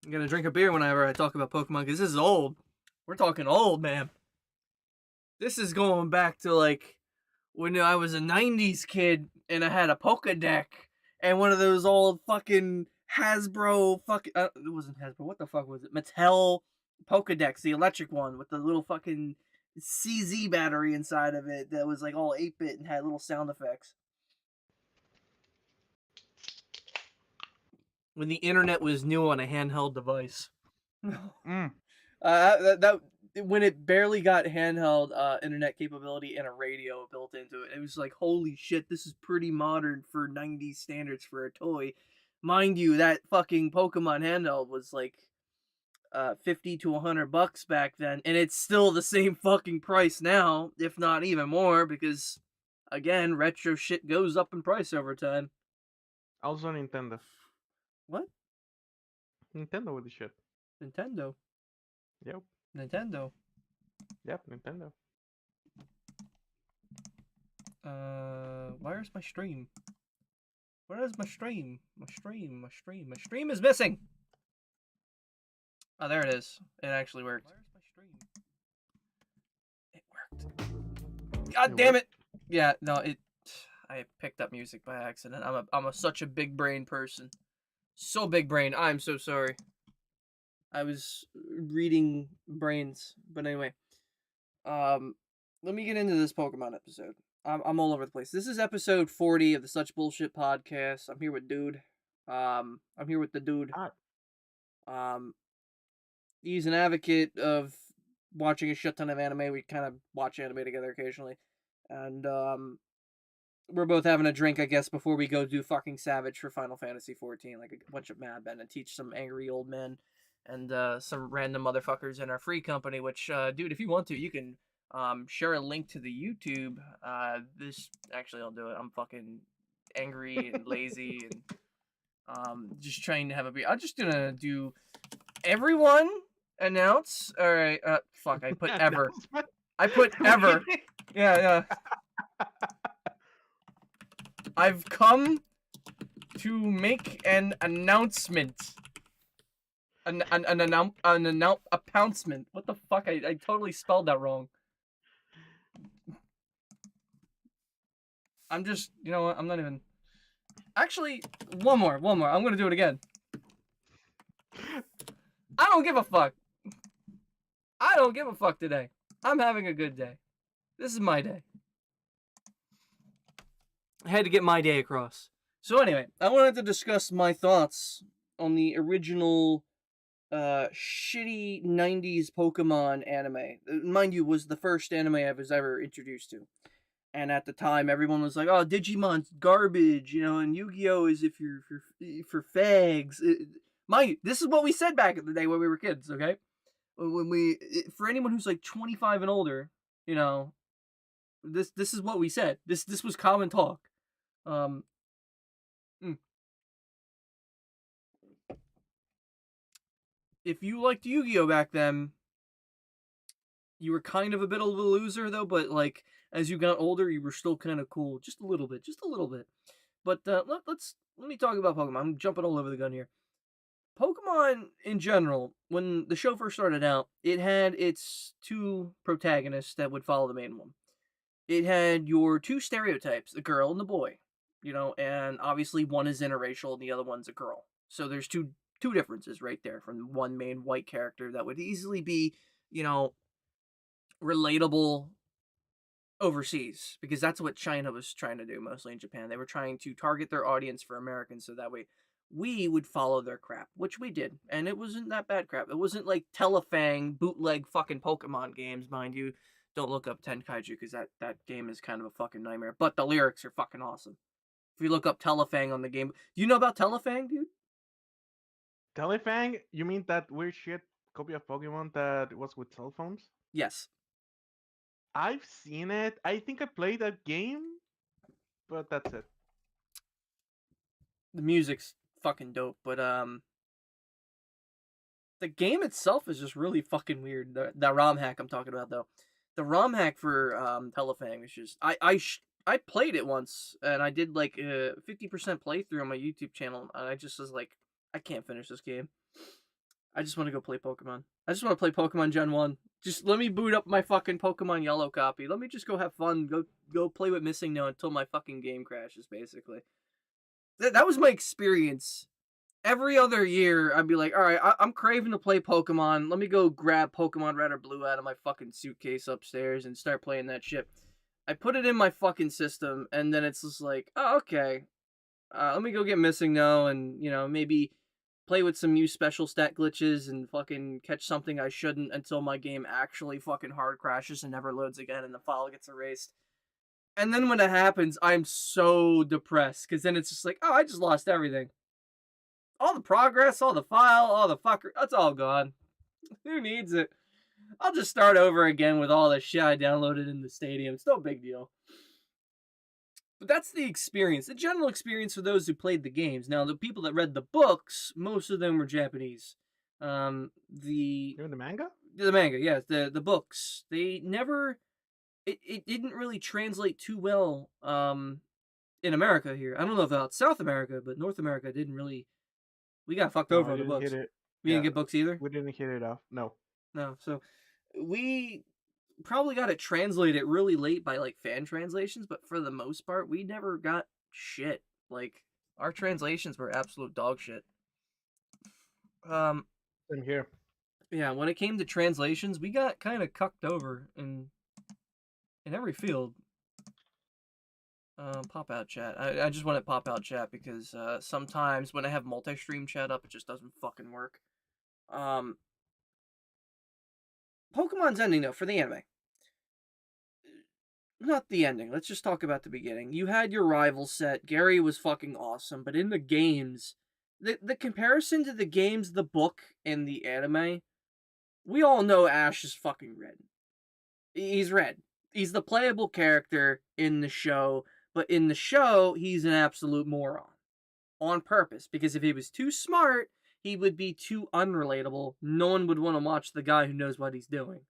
I'm gonna drink a beer whenever I talk about Pokemon because this is old. We're talking old, man. This is going back to like when I was a '90s kid and I had a Pokedeck and one of those old fucking Hasbro fucking it wasn't Hasbro. What the fuck was it? Mattel Pokedex, the electric one with the little fucking CZ battery inside of it that was like all 8-bit and had little sound effects. When the internet was new on a handheld device. That when it barely got handheld internet capability and a radio built into it, it was like, holy shit, this is pretty modern for '90s standards for a toy. Mind you, that fucking Pokemon handheld was like $50 to $100 back then, and it's still the same fucking price now, if not even more, because again, retro shit goes up in price over time. Also Nintendo. What? Nintendo with the shit. Nintendo. Yep. Nintendo. Yep, Nintendo. Where's my stream? Where is my stream? My stream is missing! Oh, there it is. It actually worked. Where's my stream? It worked. God damn it! Yeah, no, I picked up music by accident. I'm such a big brain person. So big brain. I'm so sorry. I was reading brains, but anyway. Let me get into this Pokemon episode. I'm all over the place. This is episode 40 of the Such Bullshit podcast. I'm here with Dude. I'm here with the Dude. He's an advocate of watching a shit ton of anime. We kind of watch anime together occasionally. And we're both having a drink, I guess, before we go do fucking Savage for Final Fantasy 14, like a bunch of mad men, and teach some angry old men and some random motherfuckers in our free company, which, dude, if you want to, you can share a link to the YouTube. This, actually, I'll do it. I'm fucking angry and lazy and just trying to have a beer. I'm just gonna do everyone announce. All right, fuck, I put ever. I put ever. Yeah. I've come to make an announcement. An announcement. What the fuck? I totally spelled that wrong. I'm just, you know what? I'm not even. Actually, one more. I'm gonna do it again. I don't give a fuck. I don't give a fuck today. I'm having a good day. This is my day. I had to get my day across. So anyway, I wanted to discuss my thoughts on the original shitty 90s Pokemon anime. Mind you, was the first anime I was ever introduced to. And at the time, everyone was like, oh, Digimon's garbage, you know, and Yu-Gi-Oh! Is if you're for fags. Mind you, this is what we said back in the day when we were kids, okay? For anyone who's like 25 and older, you know, this is what we said. This was common talk. If you liked Yu-Gi-Oh! Back then, you were kind of a bit of a loser, though, but, like, as you got older, you were still kind of cool. Just a little bit. But, let me talk about Pokemon. I'm jumping all over the gun here. Pokemon, in general, when the show first started out, it had its two protagonists that would follow the main one. It had your two stereotypes, the girl and the boy, you know, and obviously one is interracial and the other one's a girl. So there's two differences right there from one main white character that would easily be, you know, relatable overseas, because that's what China was trying to do, mostly in Japan. They were trying to target their audience for Americans so that way we would follow their crap, which we did. And it wasn't that bad crap. It wasn't like Telefang bootleg fucking Pokemon games, mind you. Don't look up Tenkaiju, because that game is kind of a fucking nightmare. But the lyrics are fucking awesome. If you look up Telefang on the game... Do you know about Telefang, dude? Telefang? You mean that weird shit copy of Pokemon that was with cell phones? Yes. I've seen it. I think I played that game, but that's it. The music's fucking dope, but the game itself is just really fucking weird. The ROM hack I'm talking about, though. The ROM hack for Telefang is just... I played it once, and I did like a 50% playthrough on my YouTube channel, and I just was like, I can't finish this game. I just want to go play Pokemon. I just want to play Pokemon Gen 1. Just let me boot up my fucking Pokemon Yellow copy. Let me just go have fun. Go play with Missing No until my fucking game crashes, basically. That was my experience. Every other year, I'd be like, all right, I'm craving to play Pokemon. Let me go grab Pokemon Red or Blue out of my fucking suitcase upstairs and start playing that shit. I put it in my fucking system, and then it's just like, oh, okay. Let me go get Missing No and, maybe play with some new special stat glitches and fucking catch something I shouldn't until my game actually fucking hard crashes and never loads again and the file gets erased. And then when it happens, I'm so depressed because then it's just like, oh, I just lost everything. All the progress, all the file, all the fucker, that's all gone. Who needs it? I'll just start over again with all the shit I downloaded in the stadium. It's no big deal. But that's the experience, the general experience for those who played the games. Now, the people that read the books, most of them were Japanese. The You're in the manga? the manga, yes, the books, they never. It didn't really translate too well. In America here, I don't know about South America, but North America didn't really. We got fucked No, over I on the didn't hit books. it. We didn't Yeah, get books either. we didn't hit it off. No. No, so we probably got it translated really late by like fan translations, but for the most part, we never got shit. Like our translations were absolute dog shit. Um, Same here. yeah, when it came to translations, we got kind of cucked over in every field. Pop out chat. I just want to pop out chat because sometimes when I have multi-stream chat up, it just doesn't fucking work. Um, Pokemon's ending though for the anime. Not the ending. Let's just talk about the beginning. You had your rival set. Gary was fucking awesome, but in the games, the comparison to the games, the book, and the anime, we all know Ash is fucking red. He's red. He's the playable character in the show, but in the show, he's an absolute moron. On purpose, because if he was too smart, he would be too unrelatable. No one would want to watch the guy who knows what he's doing.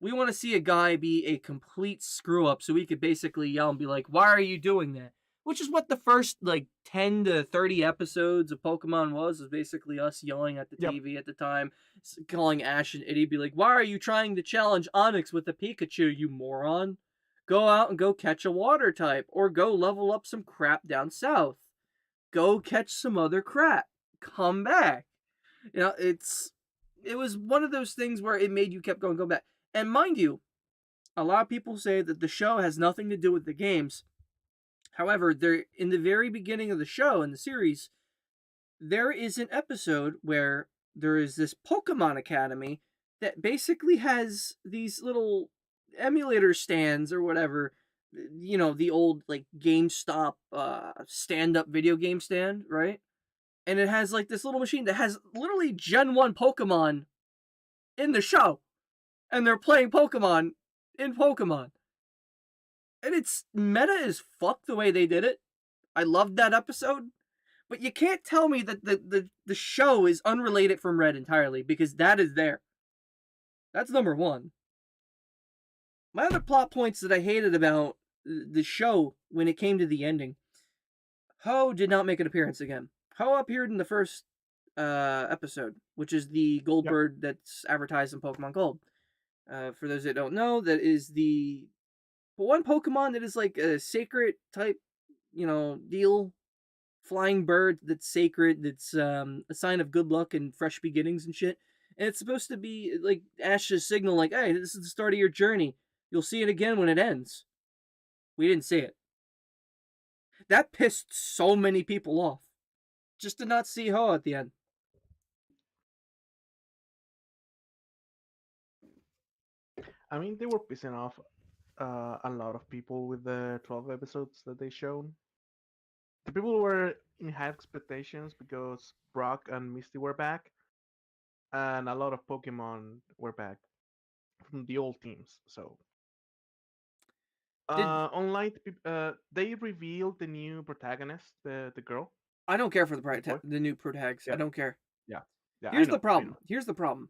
We want to see a guy be a complete screw up so we could basically yell and be like, why are you doing that? Which is what the first like 10 to 30 episodes of Pokemon was basically us yelling at the Yep. TV at the time, calling Ash an idiot, be like, why are you trying to challenge Onyx with a Pikachu, you moron? Go out and go catch a water type, or go level up some crap down south. Go catch some other crap. Come back. It was one of those things where it made you kept going, go back. And mind you, a lot of people say that the show has nothing to do with the games. However, there in the very beginning of the show in the series, there is an episode where there is this Pokemon Academy that basically has these little emulator stands or whatever. The old like GameStop stand-up video game stand, right? And it has like this little machine that has literally Gen 1 Pokemon in the show. And they're playing Pokemon in Pokemon. And it's meta as fuck the way they did it. I loved that episode. But you can't tell me that the show is unrelated from Red entirely, because that is there. That's number one. My other plot points that I hated about the show when it came to the ending. Ho did not make an appearance again. Ho appeared in the first episode, which is the gold Yep. bird that's advertised in Pokemon Gold. For those that don't know, that is the one Pokemon that is like a sacred type, deal. Flying bird that's sacred, that's a sign of good luck and fresh beginnings and shit. And it's supposed to be like Ash's signal, like, hey, this is the start of your journey. You'll see it again when it ends. We didn't see it. That pissed so many people off. Just to not see Ho at the end. I mean, they were pissing off a lot of people with the 12 episodes that they shown. The people were in high expectations because Brock and Misty were back, and a lot of Pokemon were back from the old teams. So Did online, they revealed the new protagonist, the girl, I don't care for the boy. the new protags. I Yeah, don't care. yeah, yeah. I Here's the know, I problem. know. Here's the problem.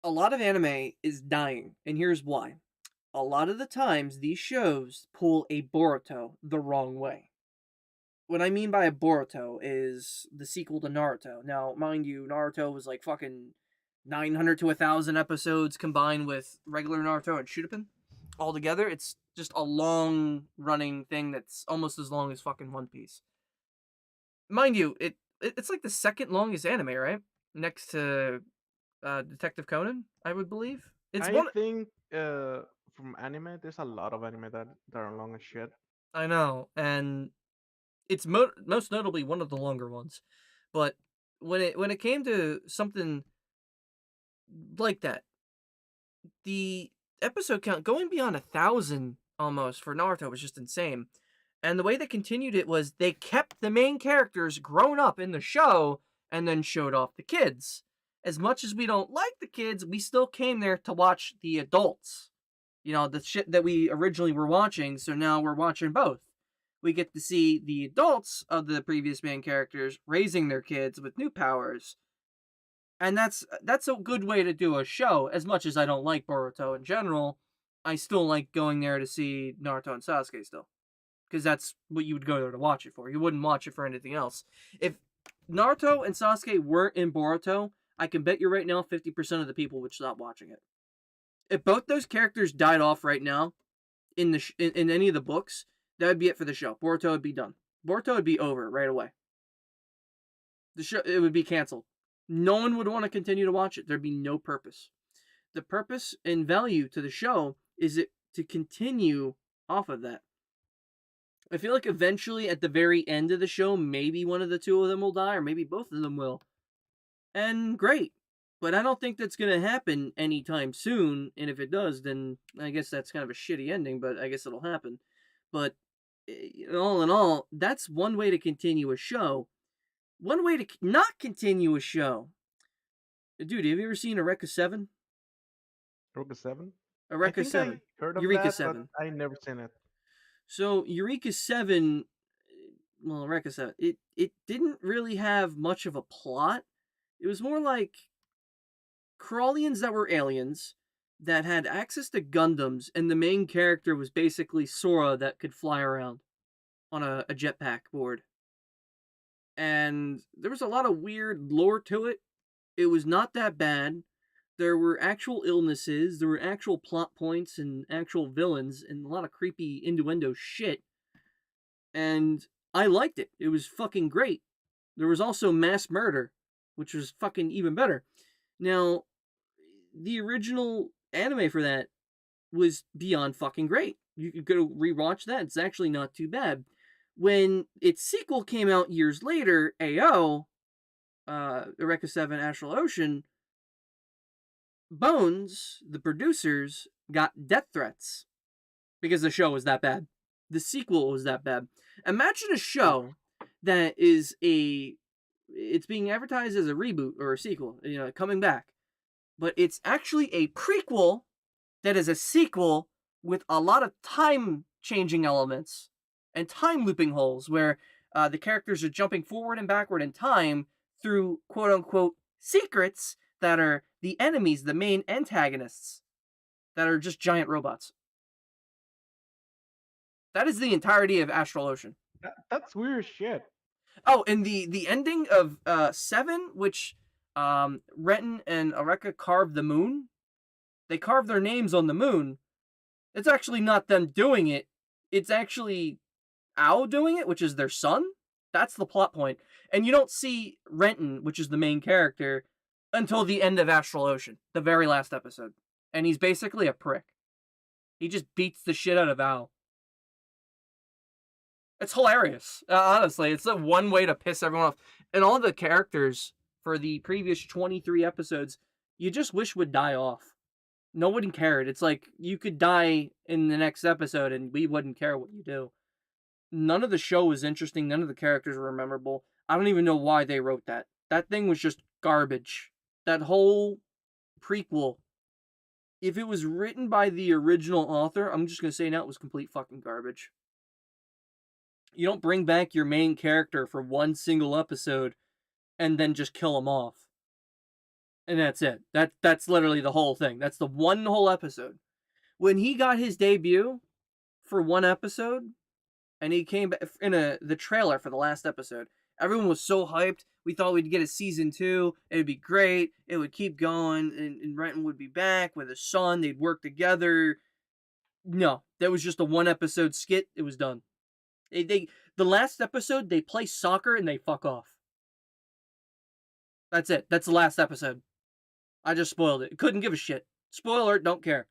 A lot of anime is dying, and here's why. A lot of the times, these shows pull a Boruto the wrong way. what I mean by a Boruto is the sequel to Naruto. Now, mind you, Naruto was like fucking 900 to 1,000 episodes combined with regular Naruto and Shippuden. Altogether, it's just a long running thing that's almost as long as fucking One Piece. Mind you, it's like the second longest anime, right? Next to Detective Conan, I would believe. It's I one. think from anime, there's a lot of anime that are long as shit. I know, and it's most notably one of the longer ones. But when it came to something like that, the episode count going beyond 1,000 almost for Naruto was just insane. And the way they continued it was they kept the main characters grown up in the show and then showed off the kids. As much as we don't like the kids, we still came there to watch the adults. You know, the shit that we originally were watching, so now we're watching both. We get to see the adults of the previous main characters raising their kids with new powers. And that's a good way to do a show. As much as I don't like Boruto in general, I still like going there to see Naruto and Sasuke still. Because that's what you would go there to watch it for. You wouldn't watch it for anything else. If Naruto and Sasuke weren't in Boruto, I can bet you right now 50% of the people would stop watching it. If both those characters died off right now in any of the books, that would be it for the show. Boruto would be done. Boruto would be over right away. The show, it would be canceled. No one would want to continue to watch it. There'd be no purpose. The purpose and value to the show is it to continue off of that. I feel like eventually at the very end of the show, maybe one of the two of them will die, or maybe both of them will. And great. But I don't think that's going to happen anytime soon. And if it does, then I guess that's kind of a shitty ending, but I guess it'll happen. But all in all, that's one way to continue a show. One way to not continue a show. Dude, have you ever seen Eureka 7? Eureka 7? I Eureka think I 7. heard of Eureka that, but 7. I never seen it. So, Eureka 7, well, Eureka 7, it didn't really have much of a plot. It was more like Crawlians that were aliens that had access to Gundams, and the main character was basically Sora that could fly around on a jetpack board. And there was a lot of weird lore to it. It was not that bad. There were actual illnesses, there were actual plot points and actual villains, and a lot of creepy innuendo shit. And I liked it. It was fucking great. There was also mass murder, which was fucking even better. Now, the original anime for that was beyond fucking great. You could go rewatch that. It's actually not too bad. When its sequel came out years later, AO, Eureka 7 Astral Ocean, Bones, the producers, got death threats because the show was that bad. The sequel was that bad. Imagine a show that is it's being advertised as a reboot or a sequel, coming back. But it's actually a prequel that is a sequel with a lot of time changing elements and time looping holes where the characters are jumping forward and backward in time through quote unquote secrets that are the enemies, the main antagonists, that are just giant robots. That is the entirety of Astral Ocean. That's weird shit. Oh, and the ending of 7, which Renton and Areka carved the moon. They carved their names on the moon. It's actually not them doing it. It's actually Ao doing it, which is their son. That's the plot point. And you don't see Renton, which is the main character, until the end of Astral Ocean, the very last episode. And he's basically a prick. He just beats the shit out of Ao. It's hilarious. Honestly, it's the one way to piss everyone off. And all the characters for the previous 23 episodes, you just wish would die off. No one cared. It's like you could die in the next episode and we wouldn't care what you do. None of the show was interesting. None of the characters were memorable. I don't even know why they wrote that. That thing was just garbage. That whole prequel, if it was written by the original author, I'm just going to say now it was complete fucking garbage. You don't bring back your main character for one single episode and then just kill him off. And that's it. That's literally the whole thing. That's the one whole episode. When he got his debut for one episode, and he came back in the trailer for the last episode. Everyone was so hyped. We thought we'd get a season 2. It'd be great. It would keep going, and Renton would be back with his son. They'd work together. No, that was just a 1 episode skit. It was done. The last episode they play soccer and they fuck off. That's it. That's the last episode. I just spoiled it. Couldn't give a shit. Spoiler, don't care.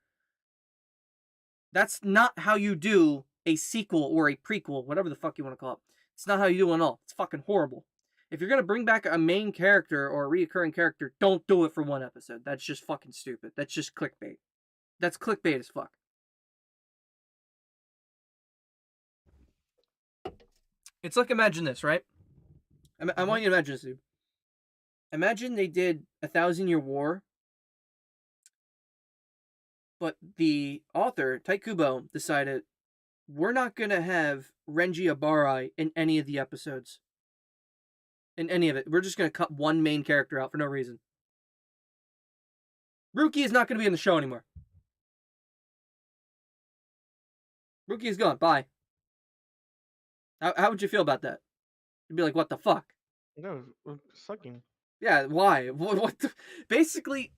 That's not how you do a sequel or a prequel, whatever the fuck you want to call it. It's not how you do it at all. It's fucking horrible. If you're gonna bring back a main character or a reoccurring character, don't do it for 1 episode. That's just fucking stupid. That's just clickbait. That's clickbait as fuck. It's like, imagine this, right? I want you to imagine this, dude. Imagine they did 1,000 Year War, but the author, Tite Kubo, decided we're not gonna have Renji Abarai in any of the episodes. In any of it. We're just gonna cut one main character out for no reason. Ruki is not gonna be in the show anymore. Ruki is gone. Bye. How would you feel about that? You'd be like, what the fuck? No, it's sucking. Yeah, why? What the... Basically,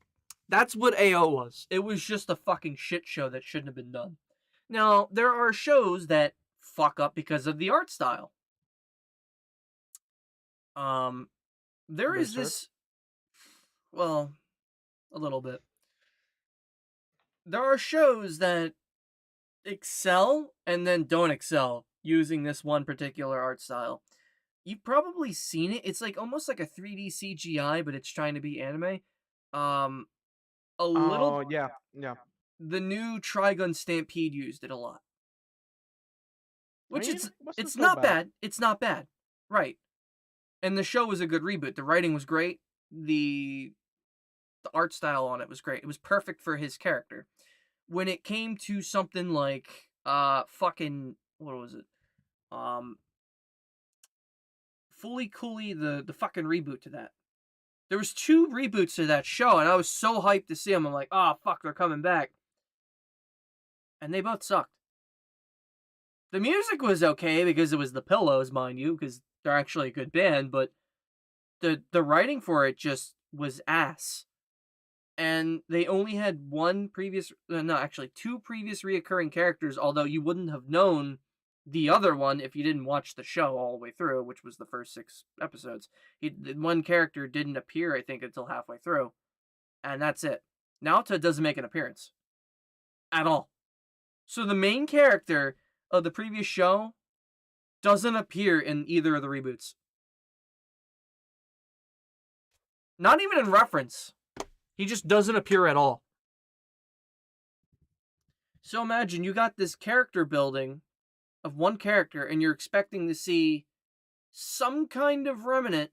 that's what AO was. It was just a fucking shit show that shouldn't have been done. Now, there are shows that fuck up because of the art style. There is this... Well, a little bit. There are shows that excel and then don't excel using this one particular art style. You've probably seen it. It's like almost like a 3D CGI, but it's trying to be anime. A little. Oh yeah, yeah. The new Trigun Stampede used it a lot, I which mean, it wasn't it's so not bad. bad. It's not bad, right? And the show was a good reboot. The writing was great. The art style on it was great. It was perfect for his character. When it came to something like fucking, what was it? Fully Cooley, the fucking reboot to that. There was 2 reboots to that show, and I was so hyped to see them. I'm like, oh fuck, they're coming back. And they both sucked. The music was okay because it was the Pillows, mind you, because they're actually a good band, but the writing for it just was ass. And they only had 2 previous reoccurring characters, although you wouldn't have known the other one if you didn't watch the show all the way through, which was the first 6 episodes. The one character didn't appear, I think, until halfway through. And that's it. Naota doesn't make an appearance. At all. So the main character of the previous show doesn't appear in either of the reboots. Not even in reference. He just doesn't appear at all. So imagine you got this character building of one character and you're expecting to see some kind of remnant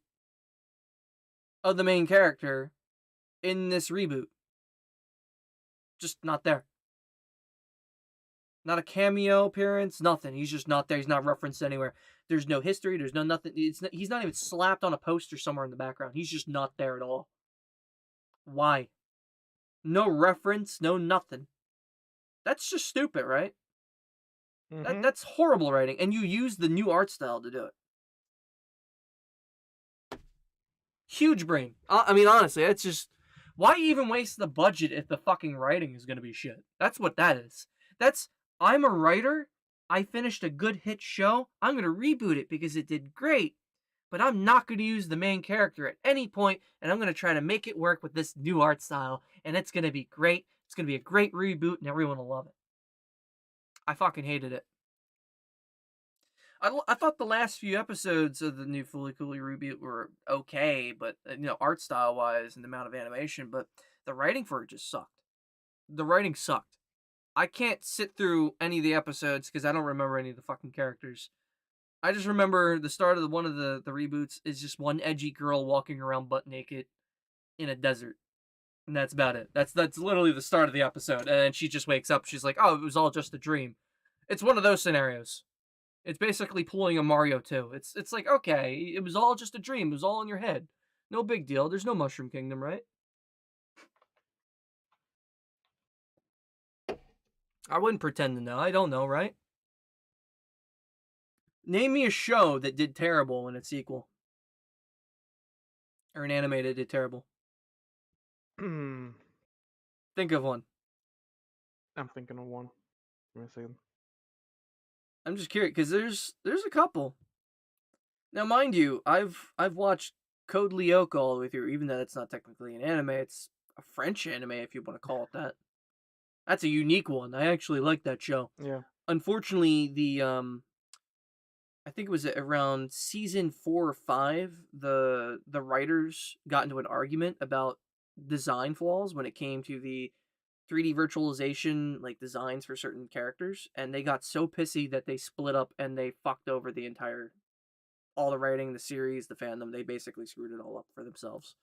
of the main character in this reboot. Just not there. Not a cameo appearance, nothing. He's just not there. He's not referenced anywhere. There's no history. There's no nothing. He's not even slapped on a poster somewhere in the background. He's just not there at all. Why? No reference, no nothing. That's just stupid, right? That's horrible writing, and you use the new art style to do it. Huge brain. I mean, honestly, it's just... Why even waste the budget if the fucking writing is going to be shit? That's what that is. I'm a writer. I finished a good hit show. I'm going to reboot it because it did great. But I'm not going to use the main character at any point, and I'm going to try to make it work with this new art style, and it's going to be great. It's going to be a great reboot, and everyone will love it. I fucking hated it. I thought the last few episodes of the new Fully Cooley reboot were okay, but art style wise and the amount of animation, but the writing for it just sucked. The writing sucked. I can't sit through any of the episodes because I don't remember any of the fucking characters. I just remember the start of one of the reboots is just one edgy girl walking around butt naked in a desert. And that's about it. That's literally the start of the episode. And then she just wakes up. She's like, oh, it was all just a dream. It's one of those scenarios. It's basically pulling a Mario 2. It's like, okay, it was all just a dream. It was all in your head. No big deal. There's no Mushroom Kingdom, right? I wouldn't pretend to know. I don't know, right? Name me a show that did terrible in its sequel, or an anime that did terrible. I'm Think of one. thinking of one. Give me a second. I'm just curious because there's a couple. Now, mind you, I've watched Code Lyoko all the way through, even though it's not technically an anime. It's a French anime, if you want to call it that. That's a unique one. I actually like that show. Yeah. Unfortunately, the I think it was around season 4 or 5. The writers got into an argument about design flaws when it came to the 3D virtualization like designs for certain characters, and they got so pissy that they split up and they fucked over the entire all the writing, the series, the fandom. They basically screwed it all up for themselves,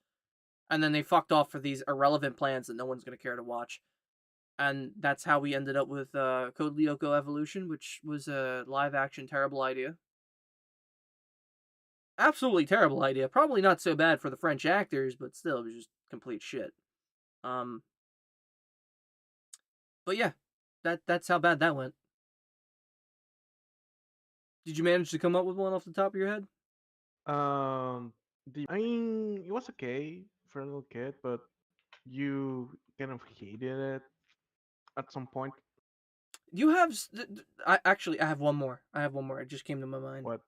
and then they fucked off for these irrelevant plans that no one's gonna care to watch. And that's how we ended up with Code Lyoko Evolution, which was a live action terrible idea. Absolutely terrible idea. Probably not so bad for the French actors, but still, it was just complete shit. Um, but yeah, that's how bad that went. Did you manage to come up with one off the top of your head? Um, I mean, it was okay for a little kid, but you kind of hated it at some point. You have. I actually I have one more. I have one more. It just came to my mind. What?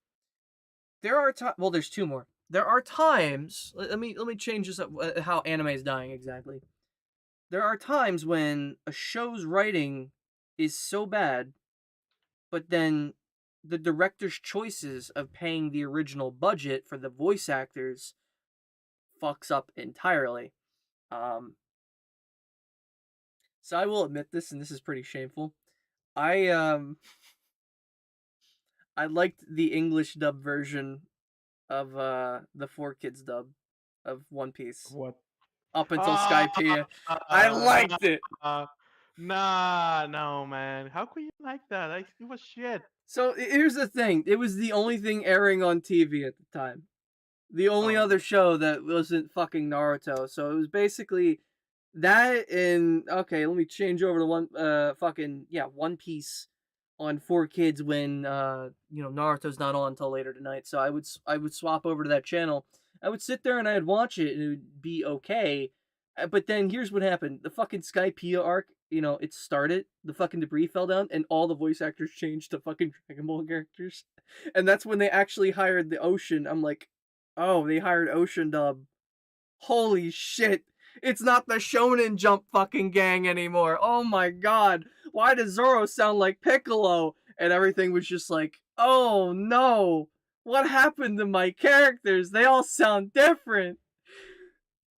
There are times. Well, there's two more. There are times. Let me change this up. How anime is dying exactly. There are times when a show's writing is so bad, but then the director's choices of paying the original budget for the voice actors fucks up entirely. Um, so I will admit this, and this is pretty shameful. I I liked the English dub version of the 4 Kids dub of One Piece What? up until Ah, Skypiea. I liked it. nah, nah, no, man. How could you like that? It was shit. So here's the thing: it was the only thing airing on TV at the time. The only Oh, other no. show that wasn't fucking Naruto. So it was basically that and okay, let me change over to One Piece on 4 Kids when Naruto's not on until later tonight. So I would swap over to that channel. I would sit there and I'd watch it and it would be okay. But then here's what happened. The fucking Skypiea arc, it started, the fucking debris fell down and all the voice actors changed to fucking Dragon Ball characters. And that's when they actually hired the Ocean. I'm like, "Oh, they hired Ocean Dub. Holy shit. It's not the Shonen Jump fucking gang anymore. Oh my god. Why does Zoro sound like Piccolo?" And everything was just like, "Oh no. What happened to my characters? They all sound different."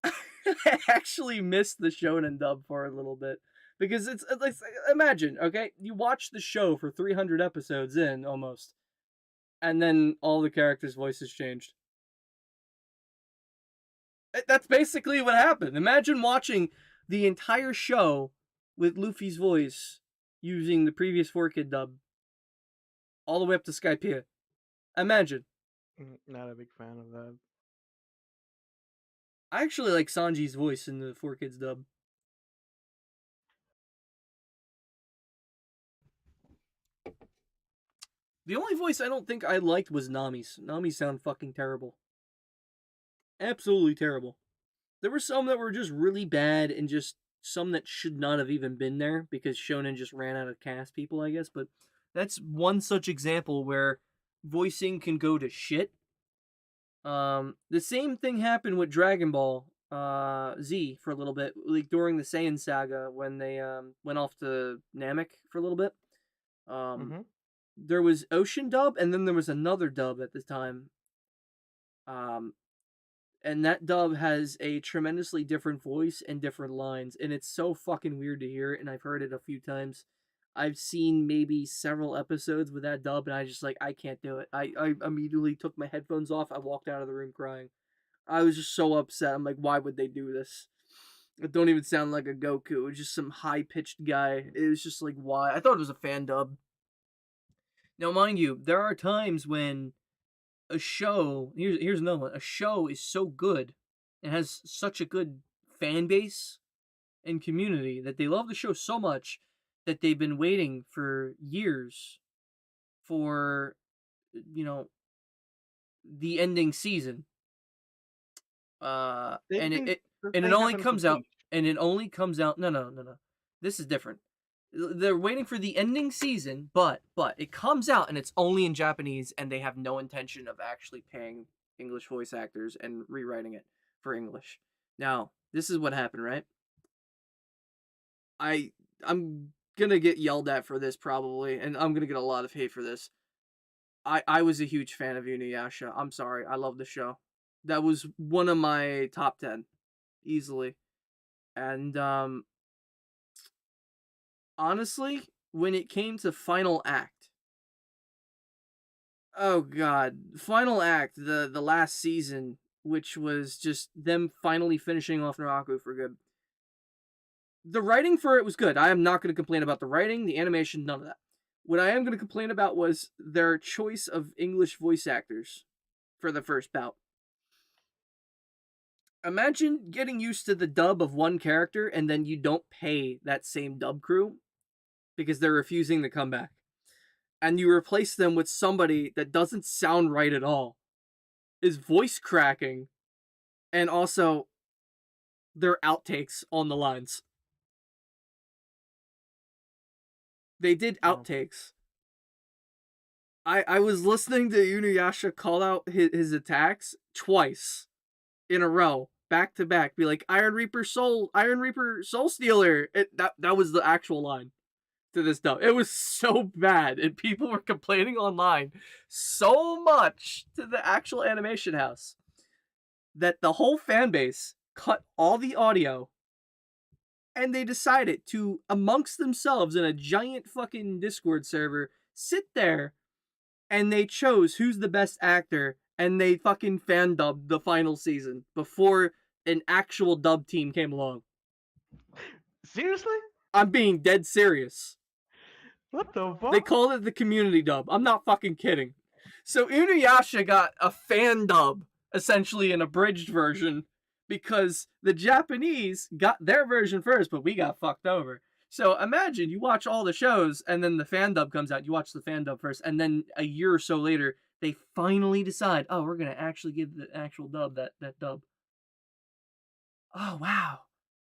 I actually missed the Shonen dub for a little bit. Because it's like, imagine, okay? You watch the show for 300 episodes in almost, and then all the characters' voices changed. That's basically what happened. Imagine watching the entire show with Luffy's voice using the previous 4 Kid dub all the way up to Skypiea. Imagine. Not a big fan of that. I actually like Sanji's voice in the 4 Kids dub. The only voice I don't think I liked was Nami's. Nami sound fucking terrible. Absolutely terrible. There were some that were just really bad and just some that should not have even been there because Shonen just ran out of cast people, I guess. But that's one such example where voicing can go to shit. The same thing happened with Dragon Ball Z for a little bit, like during the Saiyan saga when they went off to Namek for a little bit. Um, Mm-hmm. there was Ocean dub, and then there was another dub at the time. Um, and that dub has a tremendously different voice and different lines, and it's so fucking weird to hear it, and I've heard it a few times. I've seen maybe several episodes with that dub, and I can't do it. I immediately took my headphones off. I walked out of the room crying. I was just so upset. I'm like, why would they do this? It don't even sound like a Goku. It was just some high pitched guy. It was just like, why? I thought it was a fan dub. Now, mind you, there are times when a show here's another one. A show is so good and has such a good fan base and community that they love the show so much that they've been waiting for years for you know, the ending season. They And think the and it same only happens with comes out Bleach. no, no, no, no. This is different. They're waiting for the ending season, but it comes out and it's only in Japanese, and they have no intention of actually paying English voice actors and rewriting it for English. Now, this is what happened, right? I I'm gonna get yelled at for this probably, and I'm gonna get a lot of hate for this. I was a huge fan of Inuyasha. I'm sorry, I love the show. That was one of my top 10 easily. And honestly, when it came to final act, oh god, final act, the last season, which was just them finally finishing off Naraku for good. The writing for it was good. I am not going to complain about the writing, the animation, none of that. What I am going to complain about was their choice of English voice actors for the first bout. Imagine getting used to the dub of one character and then you don't pay that same dub crew because they're refusing to come back. And you replace them with somebody that doesn't sound right at all, is voice cracking, and also their outtakes on the lines. They did Oh. outtakes. I was listening to Inuyasha call out his attacks twice in a row, back to back, be like Iron Reaper Soul Stealer. That was the actual line to this dub. It was so bad, and people were complaining online so much to the actual animation house that the whole fan base cut all the audio, and they decided to, amongst themselves in a giant fucking Discord server, sit there and they chose who's the best actor, and they fucking fan dubbed the final season before an actual dub team came along. Seriously? I'm being dead serious. What the They fuck? called it the community dub. I'm not fucking kidding. So Inuyasha got a fan dub, essentially an abridged version, because the Japanese got their version first, but we got fucked over. So imagine you watch all the shows and then the fan dub comes out. You watch the fan dub first, and then a year or so later, they finally decide, oh, we're gonna actually give the actual dub that dub. Oh wow!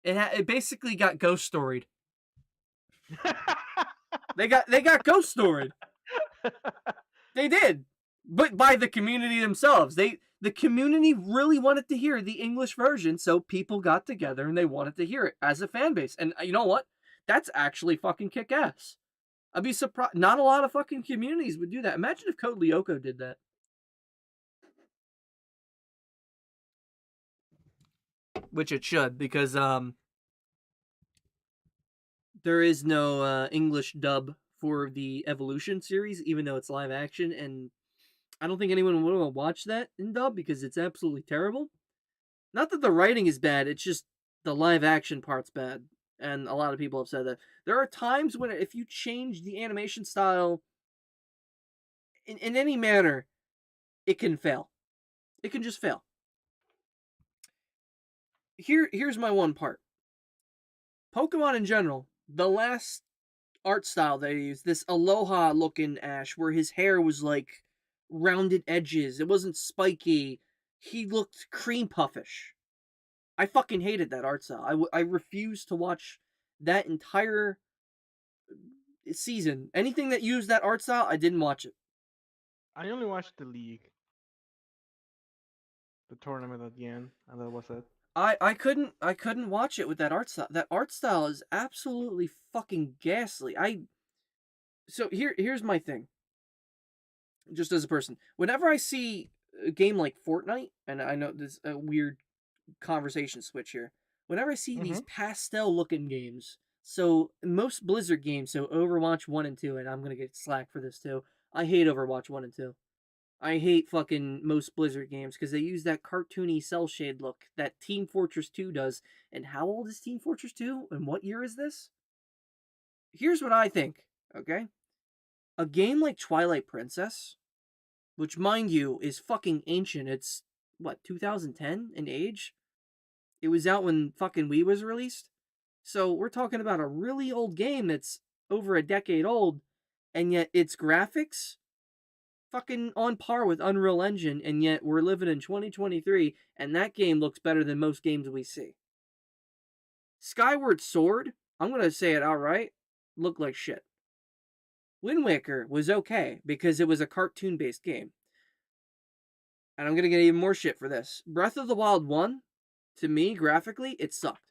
It basically got ghost storied. They got ghost storied. They did, but by the community themselves. The community really wanted to hear the English version, so people got together and they wanted to hear it as a fan base. And you know what? That's actually fucking kick ass. I'd be surprised. Not a lot of fucking communities would do that. Imagine if Code Lyoko did that. Which it should, because there is no English dub for the Evolution series, even though it's live action, and I don't think anyone would want to watch that in dub because it's absolutely terrible. Not that the writing is bad, it's just the live action part's bad. And a lot of people have said that. There are times when if you change the animation style in any manner, it can fail. It can just fail. Here's my one part. Pokemon in general, the last art style they used, this Aloha looking Ash, where his hair was like rounded edges. It wasn't spiky. He looked cream puffish. I fucking hated that art style. I refused to watch that entire season. Anything that used that art style, I didn't watch it. I only watched the league, the tournament at the end, and that was it. I couldn't watch it with that art style. That art style is absolutely fucking ghastly. So here's my thing. Just as a person, whenever I see a game like Fortnite, and I know this a weird conversation switch here. Whenever I see these Mm-hmm. pastel looking games, so most Blizzard games, so Overwatch 1 and 2, and I'm gonna get slack for this too. I hate Overwatch 1 and 2. I hate fucking most Blizzard games because they use that cartoony cell shade look that Team Fortress 2 does. And how old is Team Fortress 2? And what year is this? Here's what I think, okay? A game like Twilight Princess, which mind you is fucking ancient. It's what, 2010 in age? It was out when fucking Wii was released. So we're talking about a really old game that's over a decade old, and yet its graphics fucking on par with Unreal Engine, and yet we're living in 2023, and that game looks better than most games we see. Skyward Sword, I'm gonna say it outright, looked like shit. Wind Waker was okay because it was a cartoon-based game. And I'm gonna get even more shit for this. Breath of the Wild 1, to me, graphically, it sucked.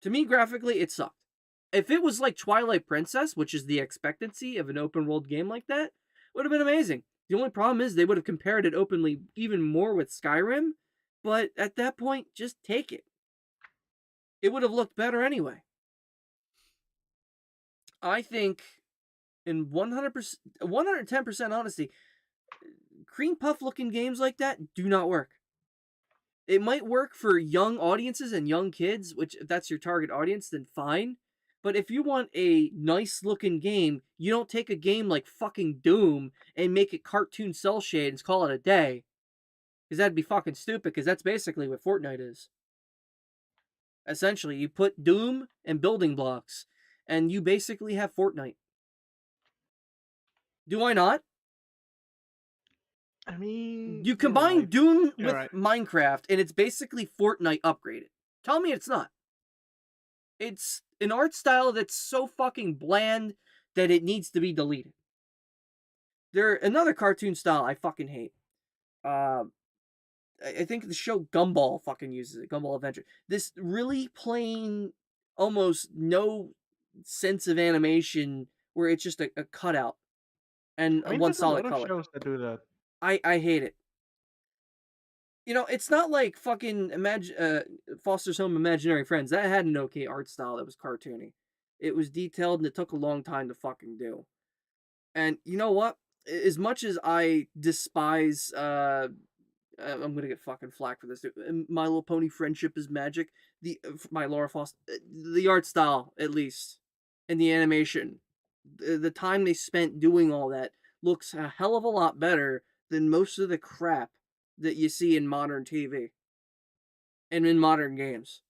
To me, graphically, it sucked. If it was like Twilight Princess, which is the expectancy of an open world game like that, would have been amazing. The only problem is they would have compared it openly even more with Skyrim, but at that point, just take it. It would have looked better anyway. I think, in 100%, 110% honesty, cream puff looking games like that do not work. It might work for young audiences and young kids, which if that's your target audience, then fine. But if you want a nice looking game, you don't take a game like fucking Doom and make it cartoon cell shade and call it a day. Because that'd be fucking stupid, because that's basically what Fortnite is. Essentially, you put Doom and building blocks, and you basically have Fortnite. Do I not? I mean, You you're combine right. Doom You're with right. Minecraft, and it's basically Fortnite upgraded. Tell me it's not. It's an art style that's so fucking bland that it needs to be deleted. Another cartoon style I fucking hate. I think the show Gumball fucking uses it. Gumball Adventure. This really plain, almost no sense of animation where it's just a cutout and I mean, one there's a solid lot of color. shows that do that. I hate it. You know, it's not like fucking Foster's Home Imaginary Friends. That had an okay art style that was cartoony. It was detailed and it took a long time to fucking do. And you know what? As much as I despise, I'm gonna get fucking flack for this. My Little Pony Friendship is Magic. My Laura Foster, the art style at least, and the animation, the time they spent doing all that looks a hell of a lot better than most of the crap that you see in modern TV and in modern games.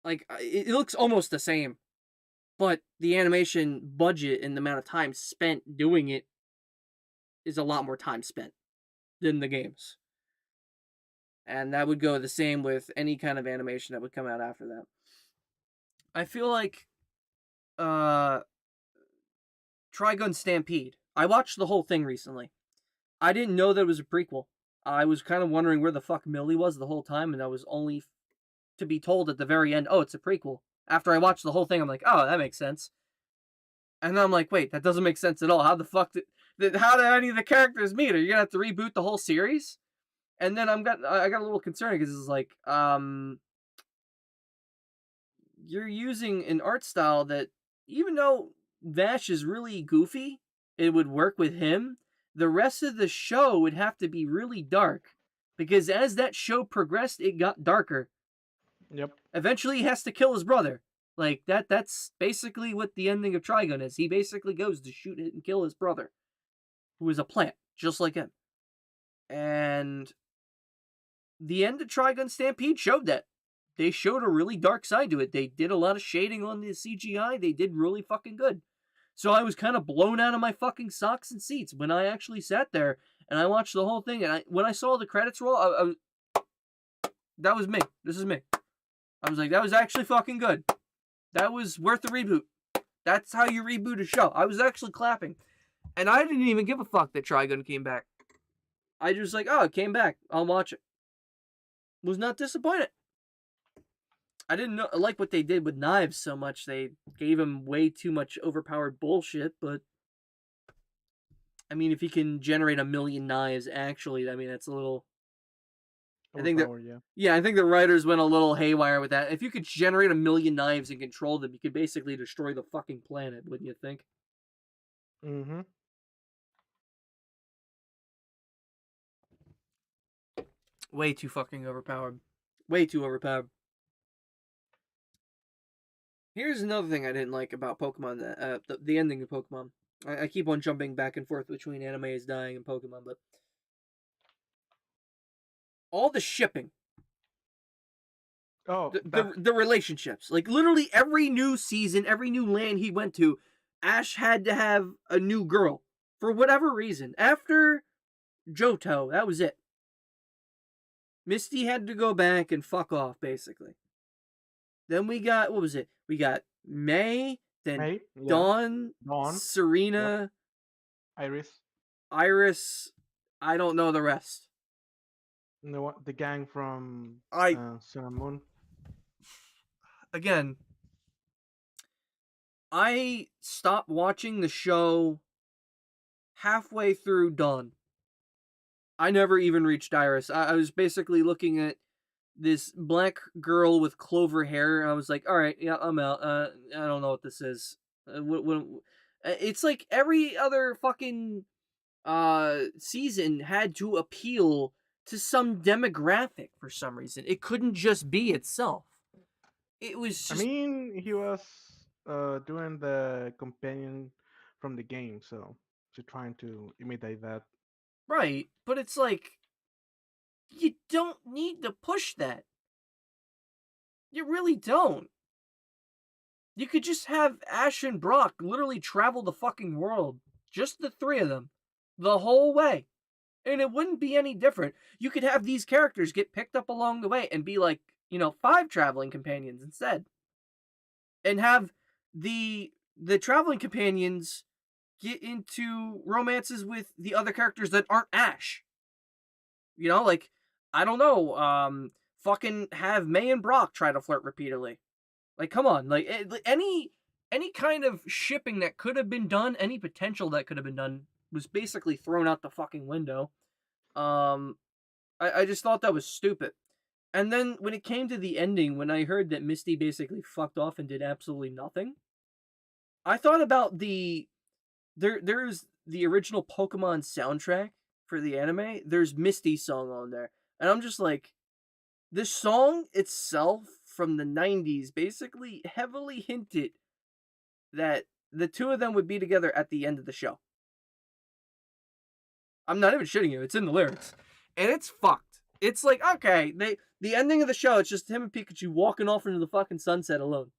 Like it looks almost the same, but the animation budget and the amount of time spent doing it is a lot more time spent than the games. And that would go the same with any kind of animation that would come out after that. I feel like uh Trigun Stampede. I watched the whole thing recently. I didn't know that it was a prequel. I was kind of wondering where the fuck Millie was the whole time, and I was only to be told at the very end, oh, it's a prequel. After I watched the whole thing, I'm like, oh, that makes sense. And then I'm like, wait, that doesn't make sense at all. How the fuck how did any of the characters meet? Are you gonna have to reboot the whole series? And then I got a little concerned because it's like, you're using an art style that, even though Vash is really goofy, it would work with him. The rest of the show would have to be really dark, because as that show progressed, it got darker. Yep. Eventually, he has to kill his brother. Like that's basically what the ending of Trigun is. He basically goes to shoot and kill his brother, who is a plant, just like him. And the end of Trigun Stampede showed that. They showed a really dark side to it. They did a lot of shading on the CGI. They did really fucking good. So I was kind of blown out of my fucking socks and seats when I actually sat there and I watched the whole thing. And when I saw the credits roll, that was me. This is me. I was like, that was actually fucking good. That was worth a reboot. That's how you reboot a show. I was actually clapping. And I didn't even give a fuck that Trigun came back. I just like, oh, it came back. I'll watch it. Was not disappointed. I didn't like what they did with Knives so much. They gave him way too much overpowered bullshit, but I mean, if he can generate 1,000,000 knives, actually, I mean, that's a little. I think that, Yeah. yeah, I think the writers went a little haywire with that. If you could generate 1,000,000 knives and control them, you could basically destroy the fucking planet, wouldn't you think? Mm-hmm. Way too fucking overpowered. Way too overpowered. Here's another thing I didn't like about Pokemon, the ending of Pokemon. I keep on jumping back and forth between Anime is Dying and Pokemon, but all the shipping, Oh, the relationships, like literally every new season, every new land he went to, Ash had to have a new girl. For whatever reason, after Johto, that was it. Misty had to go back and fuck off, basically. Then we got, what was it? We got May, then Hey, yeah, Dawn, Dawn, yep, Serena, Iris, Iris. I don't know the rest. the gang from I, Sun and Moon. again, I stopped watching the show halfway through Dawn. I never even reached Iris. I was basically looking at this black girl with clover hair. I was like, all right, yeah, I'm out. I don't know what this is. It's like every other fucking season had to appeal to some demographic for some reason. It couldn't just be itself. It was I just mean, he was doing the companion from the game, so trying to imitate that. right, but it's like you don't need to push that. You really don't. You could just have Ash and Brock literally travel the fucking world. Just the three of them. The whole way. And it wouldn't be any different. You could have these characters get picked up along the way and be like, 5 traveling companions instead. And have the traveling companions get into romances with the other characters that aren't Ash. Like, I don't know, fucking have May and Brock try to flirt repeatedly. Like, come on, like any kind of shipping that could have been done, any potential that could have been done was basically thrown out the fucking window. Um, I just thought that was stupid. And then when it came to the ending, when I heard that Misty basically fucked off and did absolutely nothing, I thought about there's the original Pokemon soundtrack for the anime. There's Misty's song on there, and I'm just like, this song itself from the 90s basically heavily hinted that the two of them would be together at the end of the show. I'm not even shitting you. It's in the lyrics. And it's fucked. It's like, okay, the ending of the show, it's just him and Pikachu walking off into the fucking sunset alone.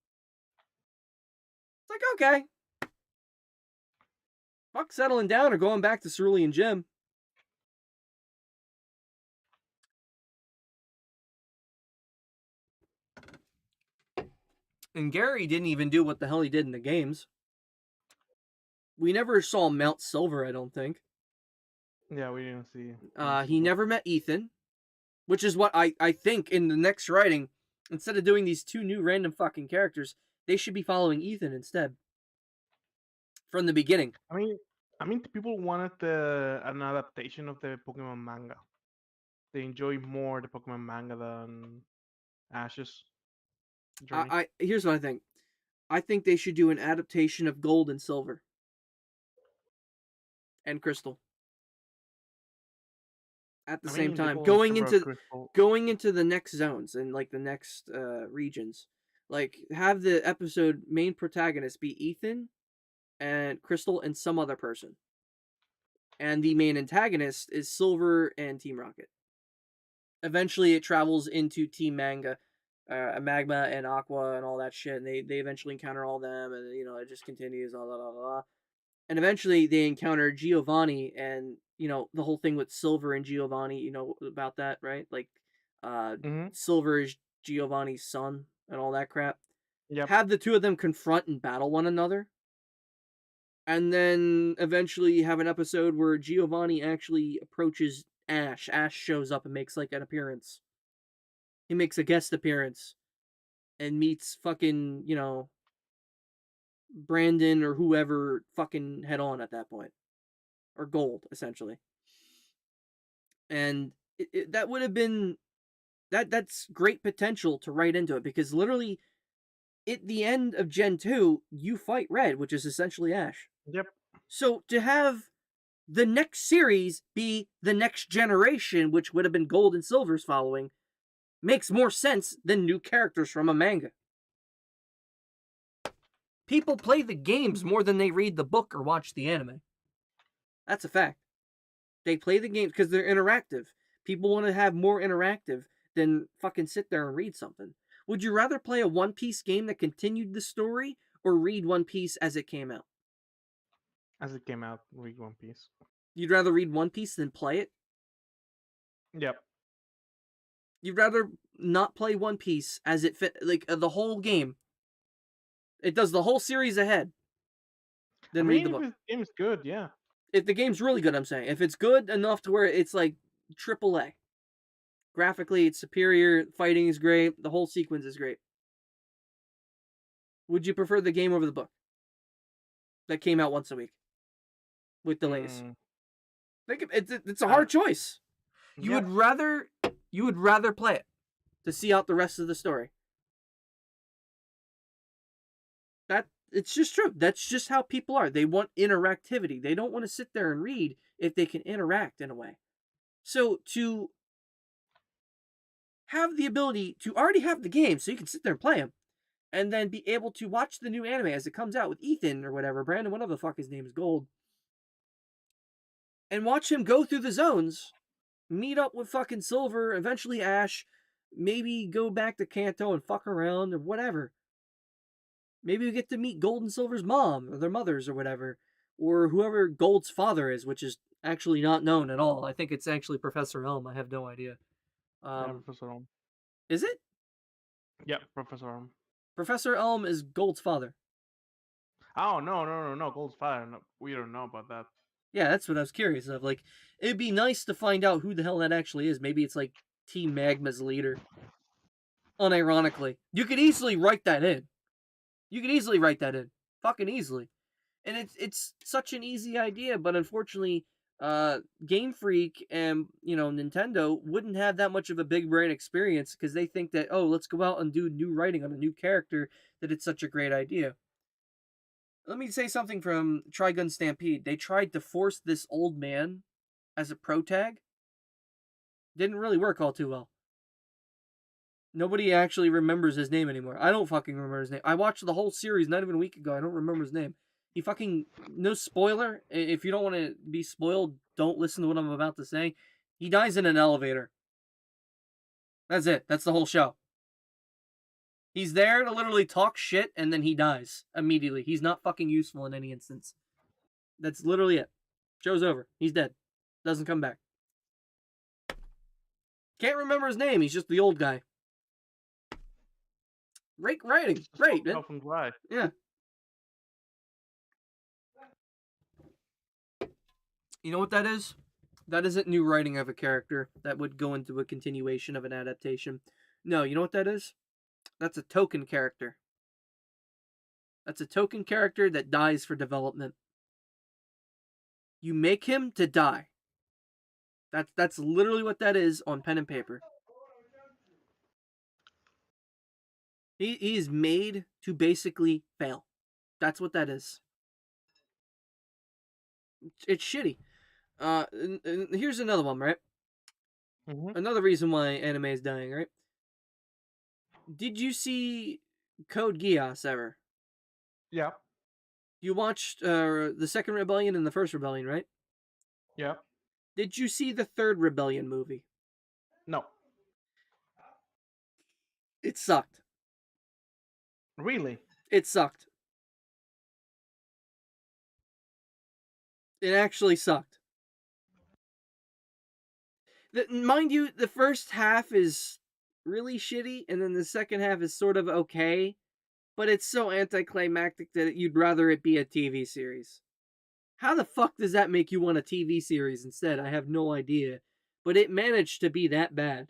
It's like, okay. Fuck settling down or going back to Cerulean Gym. And Gary didn't even do what the hell he did in the games. We never saw Mount Silver, I don't think. Yeah, we didn't see He Silver. never met Ethan, which is what I think in the next writing, instead of doing these two new random fucking characters, they should be following Ethan instead. From the beginning. I mean, people wanted an adaptation of the Pokemon manga. They enjoy more the Pokemon manga than Ash's journey. I here's what I think. I think they should do an adaptation of Gold and Silver and Crystal at the I same mean, the time, Golden Silver Crystal. going into the next zones and like the next regions. Like have the episode main protagonist be Ethan and Crystal and some other person, and the main antagonist is Silver and Team Rocket. Eventually, it travels into Team Manga, Magma and Aqua and all that shit, and they eventually encounter all them, and it just continues, blah blah blah blah. And eventually, they encounter Giovanni, and the whole thing with Silver and Giovanni. You know about that, right? Like, Mm-hmm. Silver is Giovanni's son, and all that crap. Yep. Have the two of them confront and battle one another, and then eventually have an episode where Giovanni actually approaches Ash. Ash shows up and makes like an appearance. He makes a guest appearance and meets fucking, Brandon or whoever fucking head on at that point. Or Gold, essentially. And that would have been that's great potential to write into it, because literally at the end of Gen 2, you fight Red, which is essentially Ash. Yep. So to have the next series be the next generation, which would have been Gold and Silver's following, makes more sense than new characters from a manga. People play the games more than they read the book or watch the anime. That's a fact. They play the games because they're interactive. People want to have more interactive than fucking sit there and read something. Would you rather play a One Piece game that continued the story or read One Piece as it came out? As it came out, read One Piece. You'd rather read One Piece than play it? Yep. You'd rather not play One Piece as it fit, like the whole game. It does the whole series ahead I than read mean, the if book. the game is good, yeah. If the game's really good, I'm saying. If it's good enough to where it's like AAA. Graphically, it's superior. Fighting is great. The whole sequence is great. Would you prefer the game over the book that came out once a week with delays? Mm, It's a I, hard choice. You yeah. would rather play it to see out the rest of the story. That it's just true. That's just how people are. They want interactivity. They don't want to sit there and read if they can interact in a way. So to have the ability to already have the game so you can sit there and play them and then be able to watch the new anime as it comes out with Ethan or whatever, Brandon, whatever the fuck his name is, Gold, and watch him go through the zones, meet up with fucking Silver, eventually Ash, maybe go back to Kanto and fuck around or whatever. Maybe we get to meet Gold and Silver's mom or their mothers or whatever, or whoever Gold's father is, which is actually not known at all. I think it's actually Professor Elm. I have no idea. Yeah, Um, Professor Elm. is it? Yeah, Professor Elm. Professor Elm is Gold's father. Oh, no. Gold's fire. No, we don't know about that. Yeah, that's what I was curious of. Like, it'd be nice to find out who the hell that actually is. Maybe it's like Team Magma's leader. Unironically, you could easily write that in. You could easily write that in, fucking easily. And it's such an easy idea, but unfortunately, Game Freak and Nintendo wouldn't have that much of a big brain experience because they think that, oh, let's go out and do new writing on a new character, that it's such a great idea. Let me say something from Trigun Stampede. They tried to force this old man as a protag. Didn't really work all too well. Nobody actually remembers his name anymore. I don't fucking remember his name. I watched the whole series not even a week ago. I don't remember his name. He fucking, no spoiler. If you don't want to be spoiled, don't listen to what I'm about to say. He dies in an elevator. That's it. That's the whole show. He's there to literally talk shit and then he dies immediately. He's not fucking useful in any instance. That's literally it. Show's over. He's dead. Doesn't come back. Can't remember his name. He's just the old guy. Great writing. Great, man. Often dry. Yeah. You know what that is? That isn't new writing of a character that would go into a continuation of an adaptation. No, you know what that is? That's a token character. That's a token character that dies for development. You make him to die. That's literally what that is on pen and paper. He is made to basically fail. That's what that is. It's shitty. And here's another one, right? Mm-hmm. Another reason why anime is dying, right? Did you see Code Geass ever? Yeah. You watched the second Rebellion and the first Rebellion, right? Yeah. Did you see the third Rebellion movie? No. It sucked. Really? It sucked. It actually sucked. Mind you, the first half is really shitty, and then the second half is sort of okay, but it's so anticlimactic that you'd rather it be a TV series. How the fuck does that make you want a TV series instead? I have no idea. But it managed to be that bad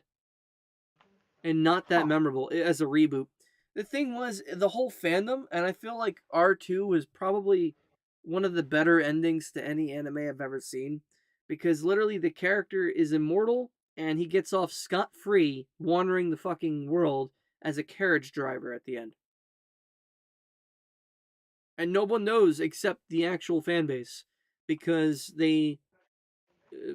and not that Huh. memorable as a reboot. The thing was, the whole fandom, and I feel like R2 was probably one of the better endings to any anime I've ever seen, because literally the character is immortal and he gets off scot-free wandering the fucking world as a carriage driver at the end. And no one knows except the actual fan base, because they,